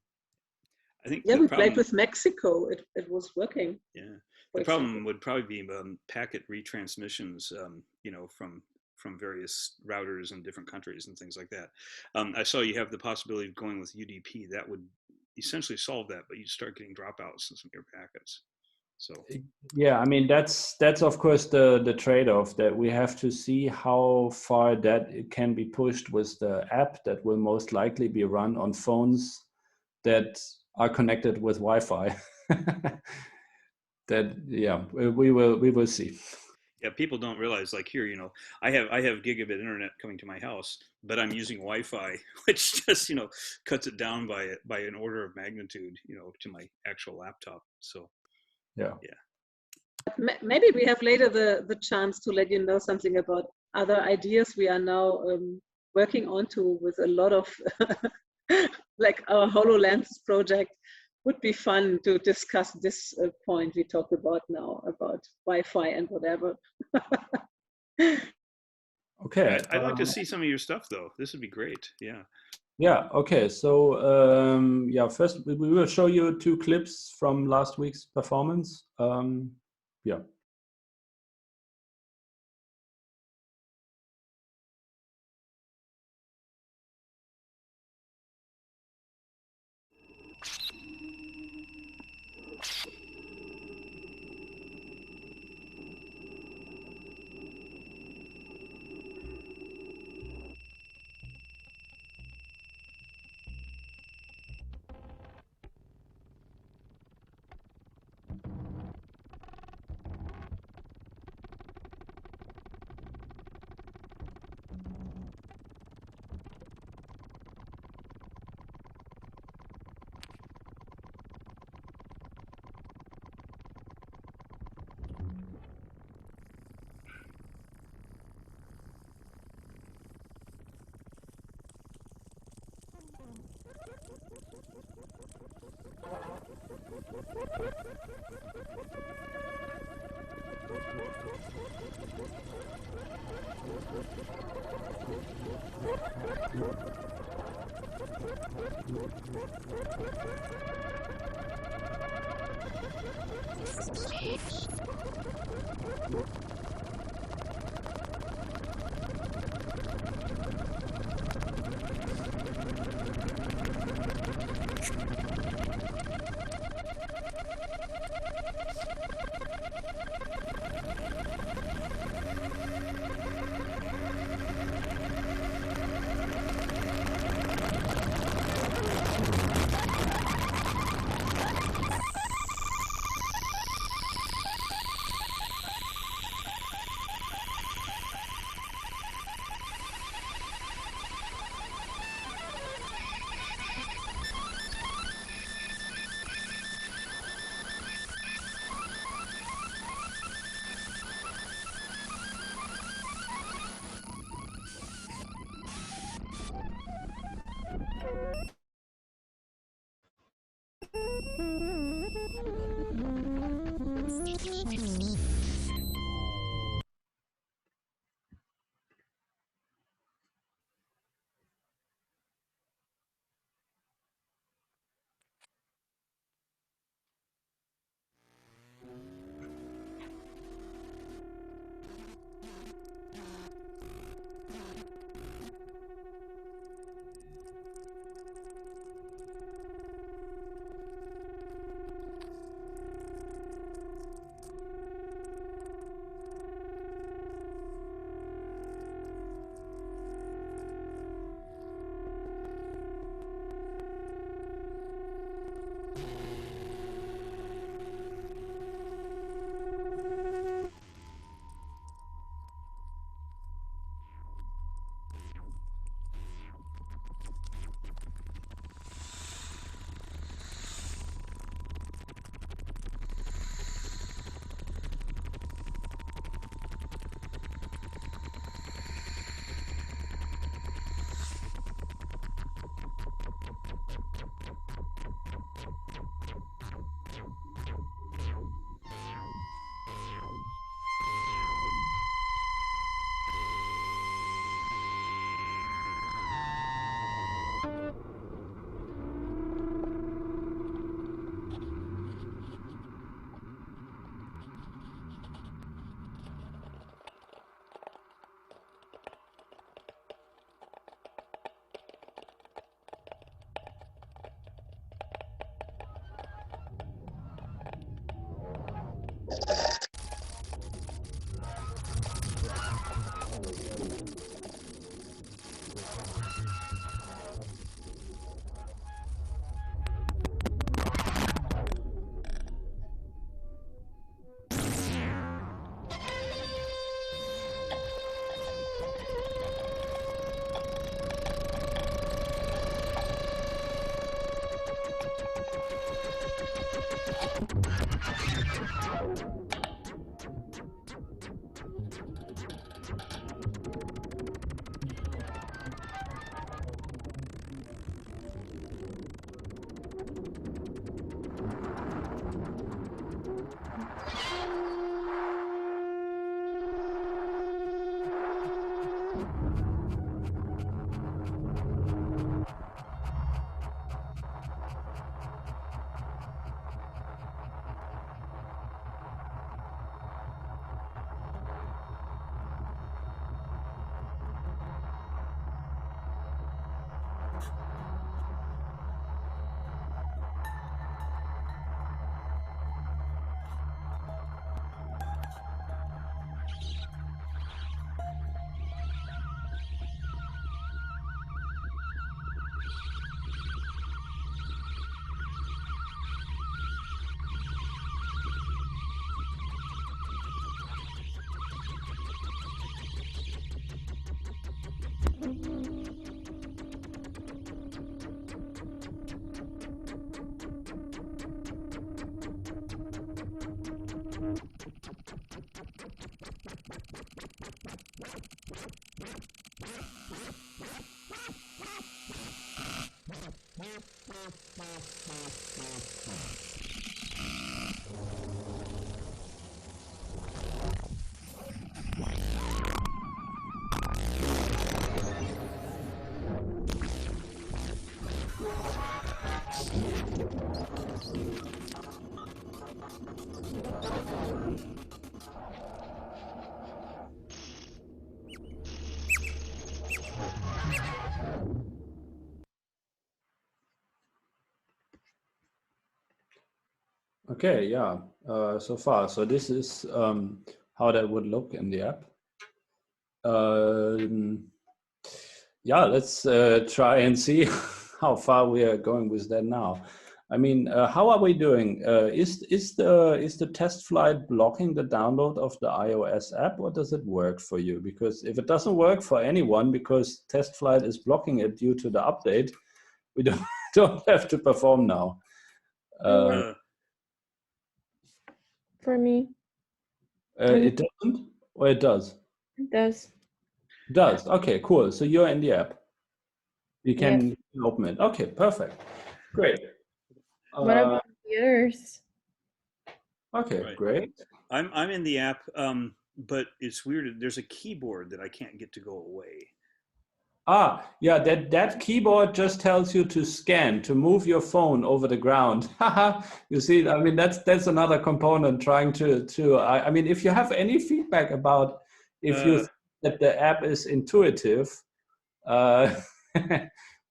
I think yeah, we played with Mexico. It was working. Yeah, the problem would probably be packet retransmissions, you know, from various routers in different countries and things like that. I saw you have the possibility of going with UDP. That would essentially solve that, but you start getting dropouts in some of your packets. So yeah, I mean that's of course the trade-off, that we have to see how far that it can be pushed with the app that will most likely be run on phones that are connected with Wi-Fi. That, yeah, we will see. yeah, people don't realize, like here, you know, I have gigabit internet coming to my house, but I'm using Wi-Fi, which just, you know, cuts it down by an order of magnitude, you know, to my actual laptop. So yeah. Maybe we have later the chance to let you know something about other ideas we are now working on with a lot of like our HoloLens project. Would be fun to discuss this point we talked about now, about Wi-Fi and whatever. Okay. I'd like to see some of your stuff though. This would be great. Yeah. Yeah. Okay. So yeah, first we will show you 2 clips from last week's performance. Yeah. Okay, yeah, so far. So this is how that would look in the app. Yeah, let's try and see how far we are going with that now. I mean, how are we doing? Is the test flight blocking the download of the iOS app, or does it work for you? Because if it doesn't work for anyone, because test flight is blocking it due to the update, we don't don't have to perform now. For me, It doesn't, or it does? it does. It does. Okay, cool. So you're in the app. You Yes. can open it. Okay, perfect. Great. What about yours? Okay, Right. great. I'm in the app, but it's weird. There's a keyboard that I can't get to go away. Ah, yeah, that keyboard just tells you to scan, to move your phone over the ground. Haha, you see, I mean, that's another component trying I mean, if you have any feedback about if you think that the app is intuitive,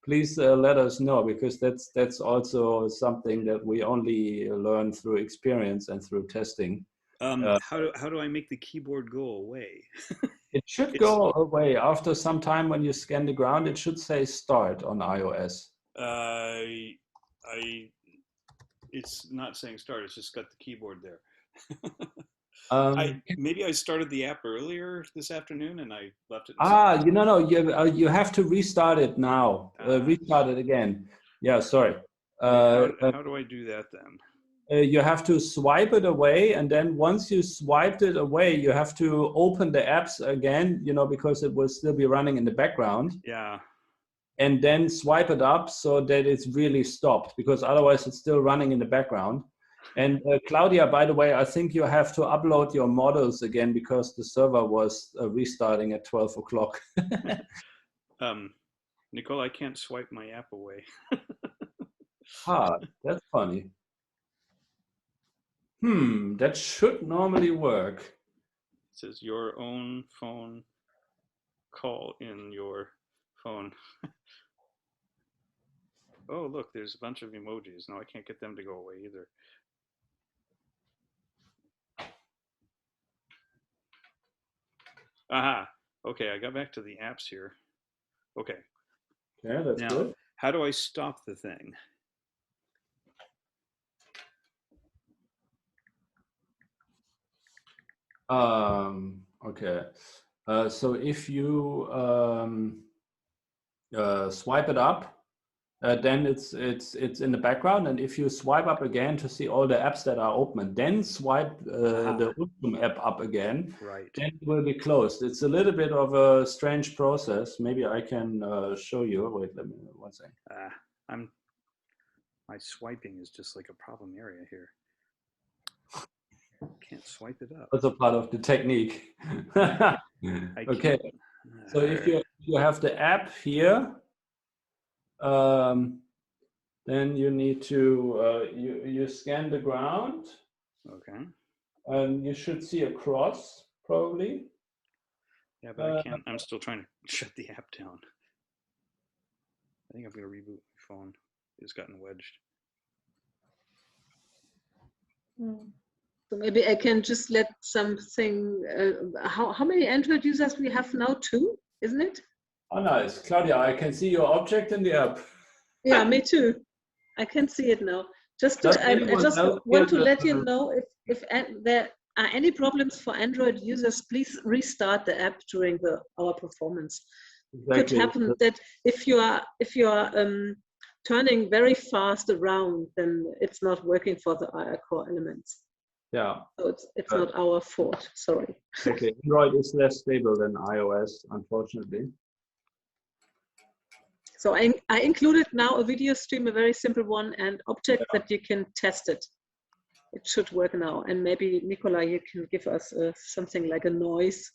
please let us know, because that's also something that we only learn through experience and through testing. How do I make the keyboard go away? It should go away after some time. When you scan the ground, it should say start on iOS. It's not saying start. It's just got the keyboard there. Um, Maybe I started the app earlier this afternoon and I left it. No, you have to restart it now. Restart it again. Yeah, sorry. How do I do that then? You have to swipe it away, and then once you swiped it away, you have to open the apps again, because it will still be running in the background. Yeah. And then swipe it up so that it's really stopped, because otherwise it's still running in the background. And Claudia, by the way, I think you have to upload your models again, because the server was restarting at 12 o'clock. Nicole, I can't swipe my app away. That's funny. That should normally work. It says your own phone call in your phone. Oh, look, there's a bunch of emojis. No, I can't get them to go away either. Aha. Okay, I got back to the apps here. Okay. Yeah, that's good. How do I stop the thing? Okay. So if you swipe it up, then it's in the background, and if you swipe up again to see all the apps that are open, then swipe the Ultim app up again, right, then it will be closed. It's a little bit of a strange process. Maybe I can show you. Wait, let me one second. My swiping is just like a problem area here. Can't swipe it up. Also part of the technique. Okay, so if you have the app here, then you need to you scan the ground. Okay. And you should see a cross probably. Yeah, but I can't. I'm still trying to shut the app down. I think I'm going to reboot my phone. It's gotten wedged. So maybe I can just let something. How many Android users we have now? 2, isn't it? Oh, nice, Claudia. I can see your object in the app. Yeah, me too. I can see it now. Just to, I just want to let you know if there are any problems for Android users, please restart the app during our performance. Exactly. It could happen that if you are turning very fast around, then it's not working for the core elements. Yeah. So it's not our fault. Sorry. Okay. Android is less stable than iOS, unfortunately. So I included now a video stream, a very simple one, and object that you can test it. It should work now. And maybe, Nicola, you can give us something like a noise.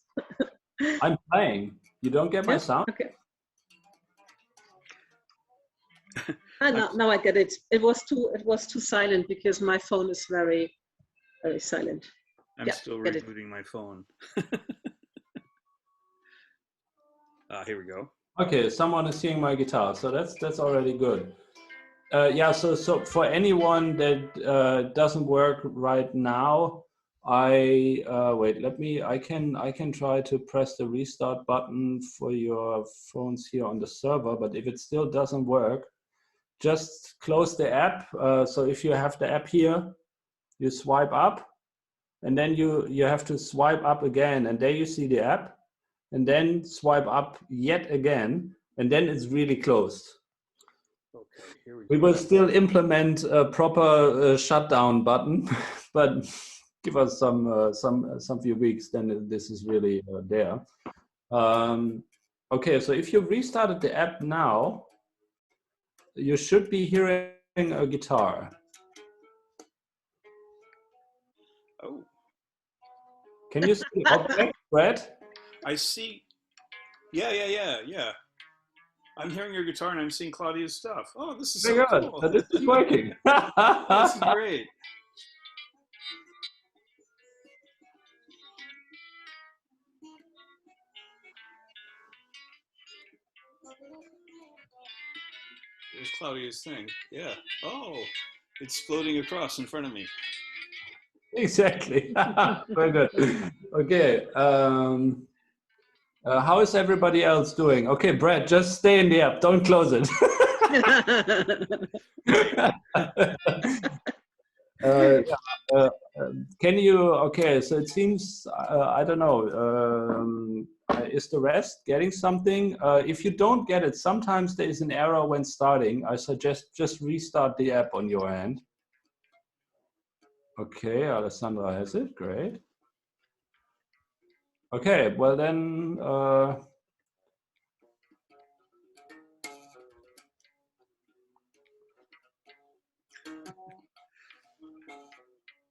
I'm playing. You don't get my sound? Okay. Now I get it. It was too silent because my phone is very, very silent. I'm still rebooting my phone. Here we go. Okay, someone is seeing my guitar, so that's already good. Yeah, so for anyone that doesn't work right now, I wait. I can try to press the restart button for your phones here on the server. But if it still doesn't work, just close the app. So if you have the app here, you swipe up, and then you have to swipe up again, and there you see the app, and then swipe up yet again, and then it's really closed. Okay, here we go. We will still implement a proper shutdown button, but give us some few weeks, then this is really there. Okay, so if you've restarted the app now, you should be hearing a guitar. Oh, Can you see the object, Brett? I see. Yeah. I'm hearing your guitar and I'm seeing Claudia's stuff. Oh, this is Very so good. cool. So this is working. This is great. There's Claudia's thing. Yeah. Oh, it's floating across in front of me. Exactly. Very good. Okay. How is everybody else doing? Okay, Brett, just stay in the app. Don't close it. Can you? Okay, so it seems I don't know. Is the rest getting something? If you don't get it, sometimes there is an error when starting. I suggest just restart the app on your end. Okay, Alessandra has it. Great. Okay, well then.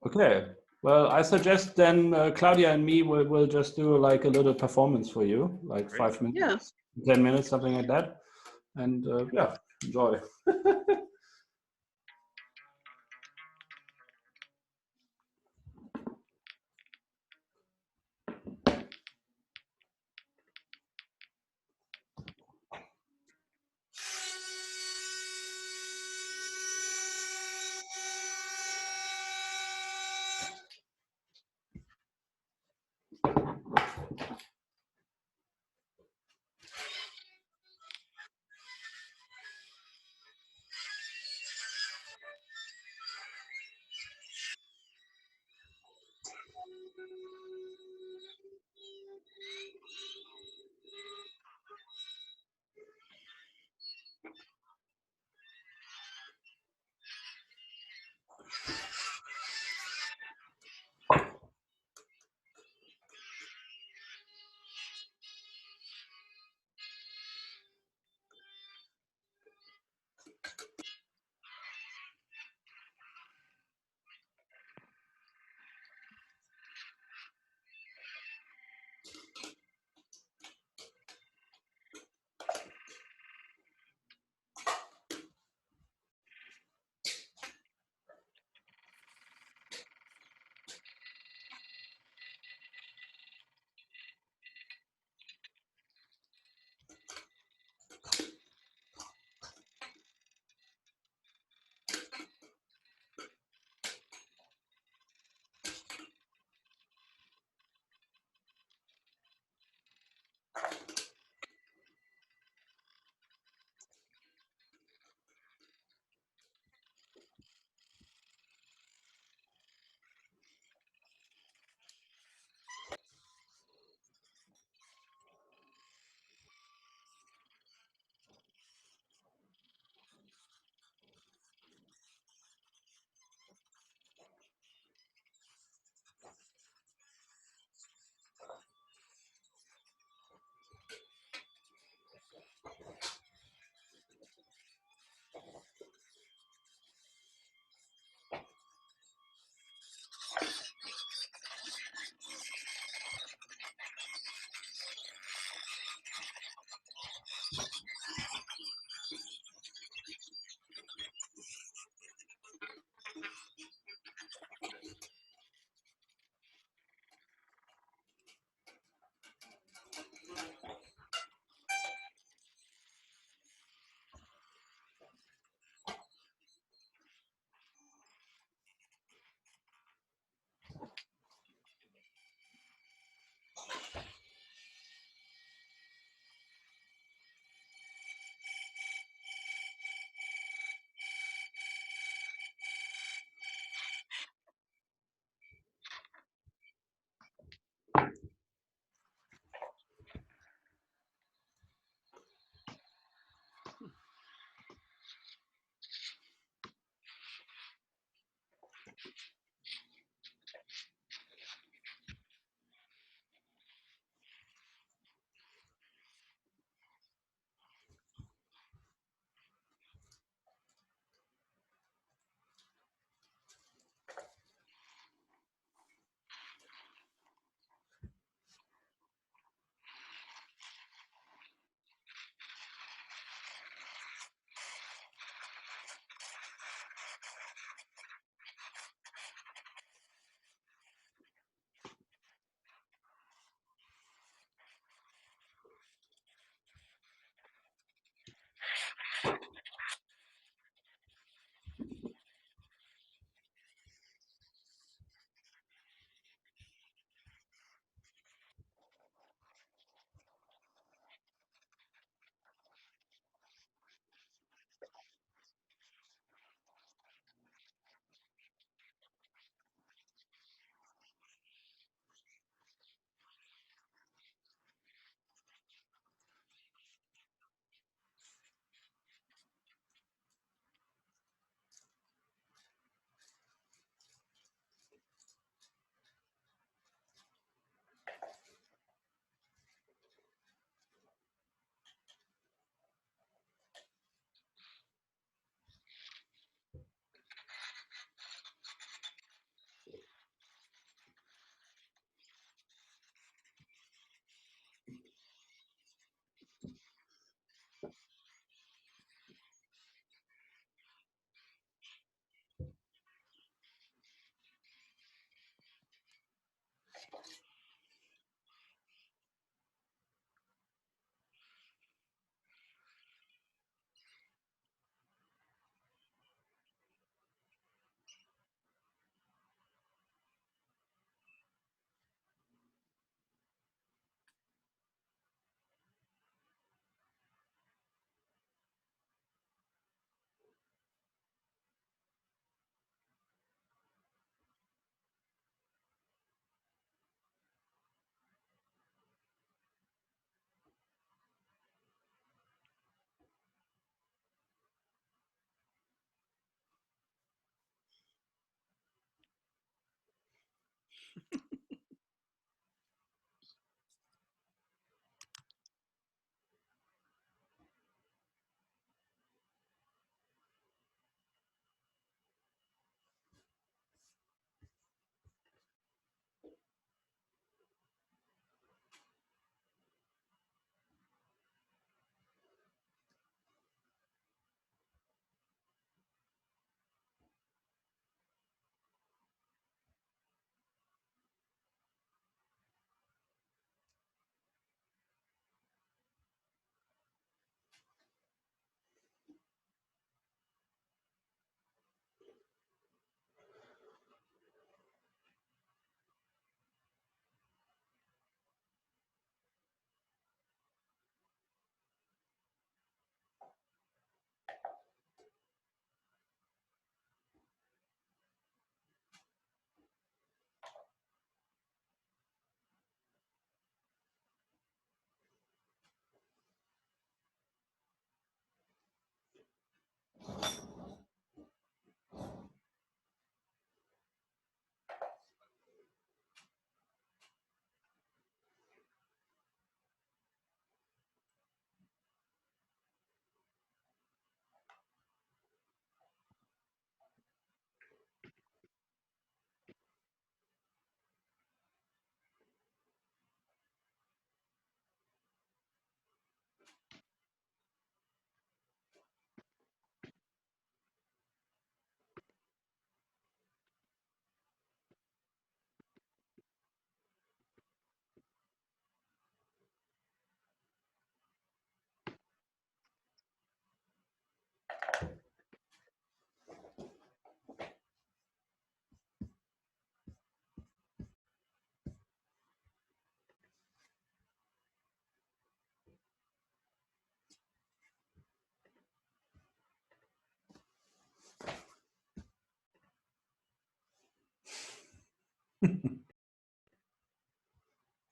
Okay, well, I suggest then Claudia and me will just do like a little performance for you, like Great. 5 minutes, 10 minutes, something like that. And yeah, enjoy.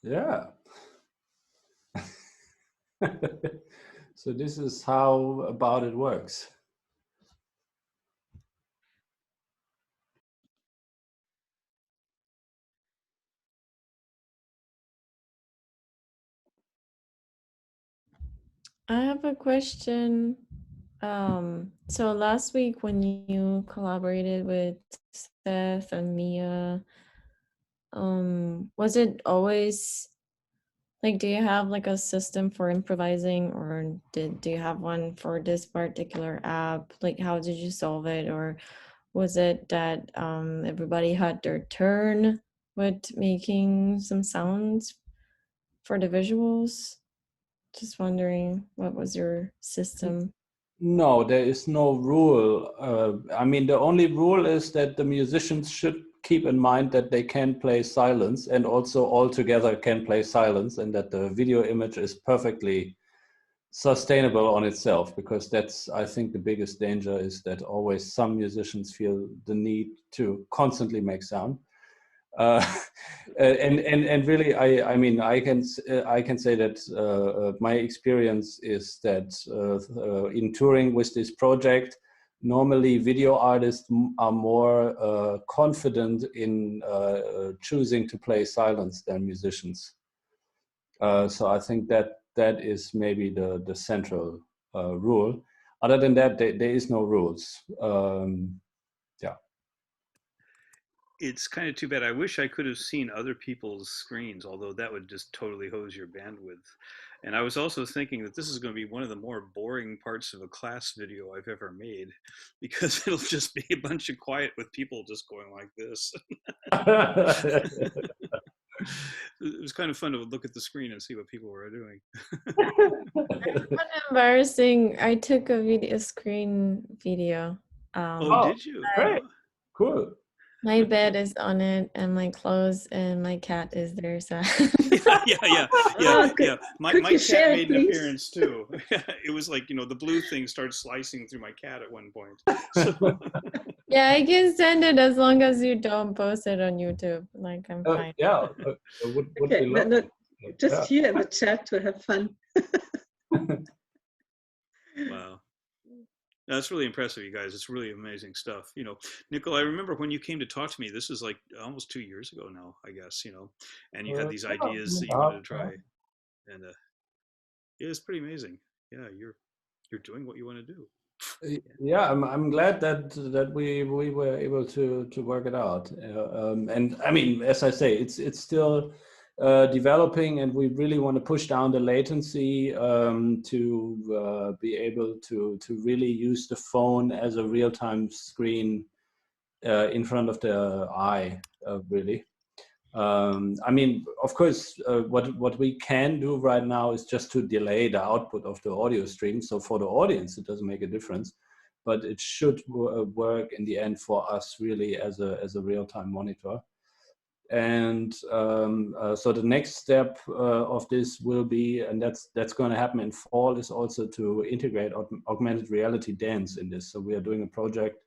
Yeah. So this is how About It works. I have a question. So last week when you collaborated with Seth and Mia, was it always like, do you have like a system for improvising, or do you have one for this particular app? Like, how did you solve it? Or was it that everybody had their turn with making some sounds for the visuals? Just wondering, what was your system? No, there is no rule. I mean, the only rule is that the musicians should keep in mind that they can play silence, and also all together can play silence, and that the video image is perfectly sustainable on itself, because that's, I think, the biggest danger is that always some musicians feel the need to constantly make sound. And really, I mean, I can say that my experience is that in touring with this project, normally video artists are more confident in choosing to play silence than musicians. So I think that is maybe the central rule. Other than that, there is no rules. Yeah. It's kind of too bad. I wish I could have seen other people's screens, although that would just totally hose your bandwidth. And I was also thinking that this is going to be one of the more boring parts of a class video I've ever made, because it'll just be a bunch of quiet with people just going like this. It was kind of fun to look at the screen and see what people were doing. Not embarrassing. I took a screen video. Oh, did you? Great. Cool. My bed is on it, and my clothes, and my cat is there. So yeah. My cat share, made an please? appearance too. It was like, the blue thing started slicing through my cat at one point. So. Yeah, I can send it as long as you don't post it on YouTube. Like, I'm fine. Yeah, would Okay, be lovely. just here in the chat to have fun. Wow. That's really impressive, you guys. It's really amazing stuff. Nicole, I remember when you came to talk to me, this is like almost 2 years ago now, I guess, and you had these ideas that you wanted to try. And yeah, it's pretty amazing. Yeah, you're doing what you want to do. Yeah, I'm glad that we were able to work it out. And I mean, as I say, it's still developing, and we really want to push down the latency to be able to really use the phone as a real-time screen in front of the eye, really. I mean, of course, what we can do right now is just to delay the output of the audio stream. So for the audience, it doesn't make a difference, but it should work in the end for us really as a real-time monitor. And so the next step of this will be, and that's going to happen in fall, is also to integrate augmented reality dance in this. So we are doing a project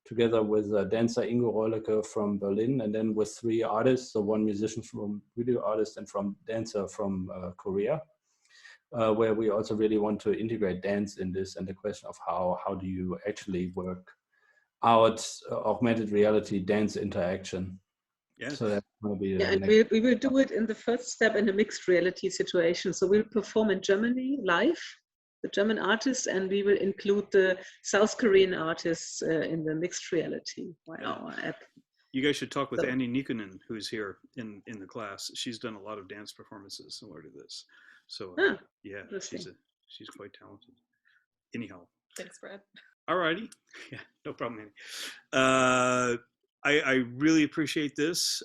together with dancer Ingo Reulecke from Berlin, and then with 3 artists, so 1 musician from video artist and from dancer from Korea, where we also really want to integrate dance in this, and the question of how do you actually work out augmented reality dance interaction. Yes. So that's going to be and we will do it in the first step in a mixed reality situation. So we'll perform in Germany live, the German artists, and we will include the South Korean artists in the mixed reality our app. You guys should talk with Annie Nikkonen, who's here in the class. She's done a lot of dance performances similar to this. So yeah, she's quite talented. Anyhow. Thanks, Brad. All righty. Yeah, no problem, Annie. I really appreciate this.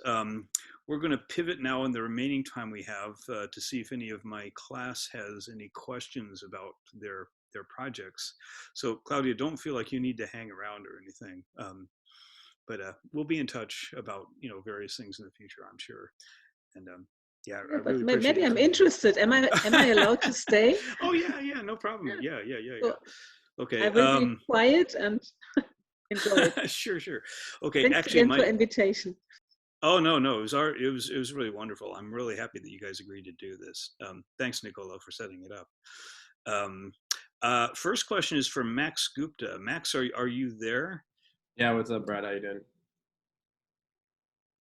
We're going to pivot now in the remaining time we have to see if any of my class has any questions about their projects. So Claudia, don't feel like you need to hang around or anything. But we'll be in touch about various things in the future, I'm sure. And yeah, I really maybe I'm interested. Am I allowed to stay? Oh yeah, no problem. Yeah. So Okay. I will be quiet and enjoy it. Sure. Okay. Thanks actually, again for invitation. Oh no, it was really wonderful. I'm really happy that you guys agreed to do this. Thanks, Nicola, for setting it up. First question is from Max Gupta. Max, are you there? Yeah, what's up, Brad? How you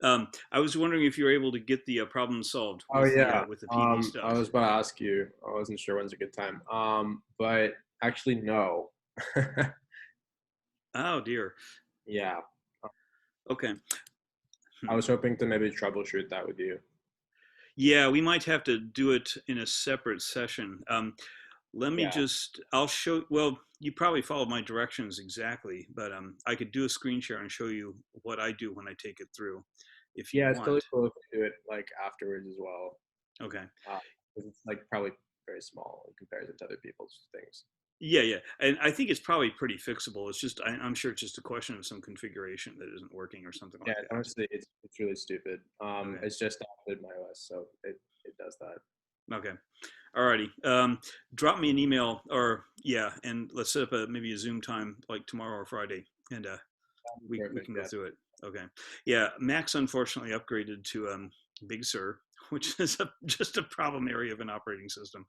doing? I was wondering if you were able to get the problem solved with, with the PD stuff. I was about to ask you. I wasn't sure when's a good time. But actually, no. Oh dear. Yeah. Okay. I was hoping to maybe troubleshoot that with you. Yeah, we might have to do it in a separate session. Let me I'll show, well, you probably followed my directions exactly, but I could do a screen share and show you what I do when I take it through. If you want. It's totally cool if you do it like afterwards as well. Okay. It's like probably very small in comparison to other people's things. Yeah. And I think it's probably pretty fixable. It's just, I'm sure it's just a question of some configuration that isn't working or something like that. Yeah, honestly, it's really stupid. Okay. It's just adopted my OS, so it does that. Okay. Alrighty. Drop me an email and let's set up maybe a Zoom time like tomorrow or Friday, and we can go through it. Okay. Yeah. Max unfortunately upgraded to Big Sur, which is just a problem area of an operating system.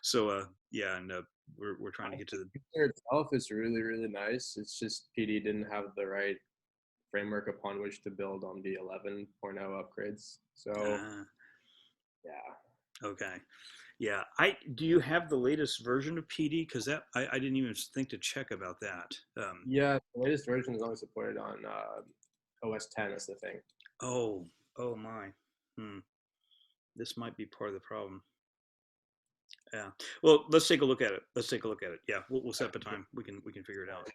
So and we're trying to get to the. Big Sur itself is really, really nice. It's just PD didn't have the right framework upon which to build on the 11.0 upgrades. So yeah. Okay. Yeah. Do you have the latest version of PD? Because that I didn't even think to check about that. Yeah, the latest version is only supported on OS 10. That's the thing. Oh my. This might be part of the problem. Yeah. Well, let's take a look at it. Yeah, we'll set up a time. We can figure it out.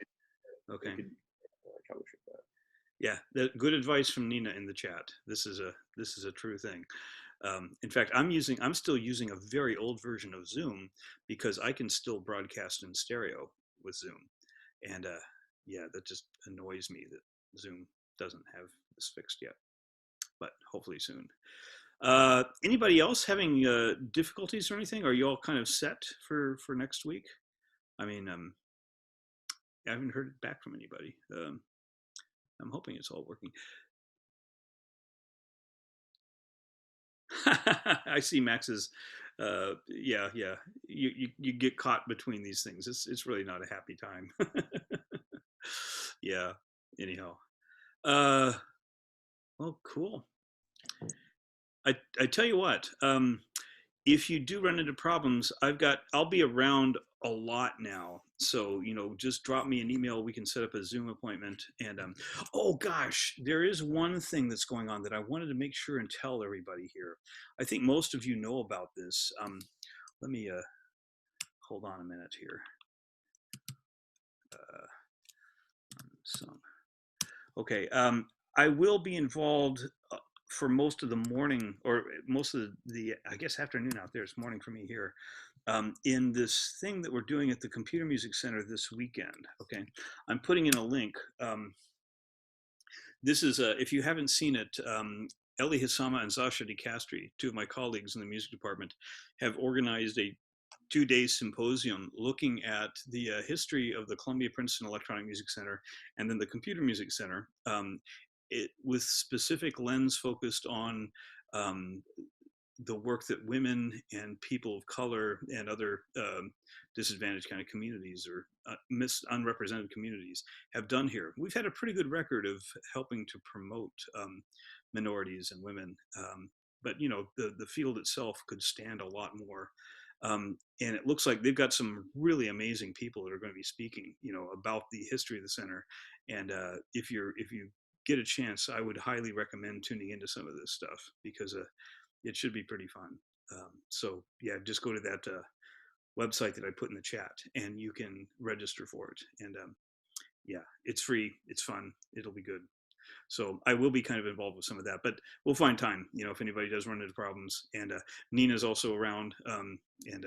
Okay. Yeah. Good advice from Nina in the chat. This is a true thing. In fact, I'm still using a very old version of Zoom because I can still broadcast in stereo with Zoom, and that just annoys me that Zoom doesn't have this fixed yet, but hopefully soon. Anybody else having difficulties or anything? Are you all kind of set for next week? I mean, I haven't heard back from anybody. I'm hoping it's all working. I see Max's. You get caught between these things. It's really not a happy time. Yeah. Anyhow. Well, cool. I tell you what, if you do run into problems, I'll be around a lot now. So, just drop me an email. We can set up a Zoom appointment. And, oh gosh, there is one thing that's going on that I wanted to make sure and tell everybody here. I think most of you know about this. Let me, hold on a minute here. Okay. I will be involved for most of the morning, or most of the I guess afternoon out there. It's morning for me here, in this thing that we're doing at the Computer Music Center this weekend. Okay, I'm putting in a link. This is if you haven't seen it, Ellie Hisama and Zasha DeCastri, two of my colleagues in the music department, have organized a 2-day symposium looking at the history of the Columbia Princeton Electronic Music Center and then the Computer Music Center, with specific lens focused on the work that women and people of color and other disadvantaged kind of communities or unrepresented communities have done here. We've had a pretty good record of helping to promote minorities and women, but the field itself could stand a lot more. And it looks like they've got some really amazing people that are going to be speaking, about the history of the center. And if you get a chance, I would highly recommend tuning into some of this stuff because it should be pretty fun. So yeah, just go to that website that I put in the chat, and you can register for it. And yeah, it's free, it's fun, it'll be good. So I will be kind of involved with some of that, but we'll find time, if anybody does run into problems. And Nina's also around, and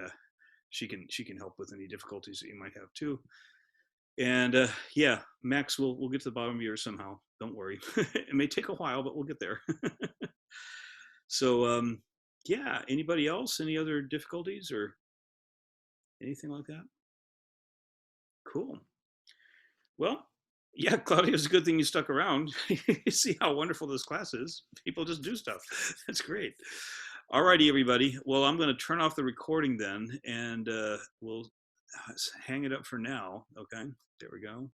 she can help with any difficulties that you might have too. And yeah, Max, we'll get to the bottom of yours somehow. Don't worry. It may take a while, but we'll get there. So yeah, anybody else? Any other difficulties or anything like that? Cool. Well, yeah, Claudia, it's a good thing you stuck around. You see how wonderful this class is. People just do stuff. That's great. All righty, everybody. Well, I'm going to turn off the recording then, and we'll hang it up for now. Okay, there we go.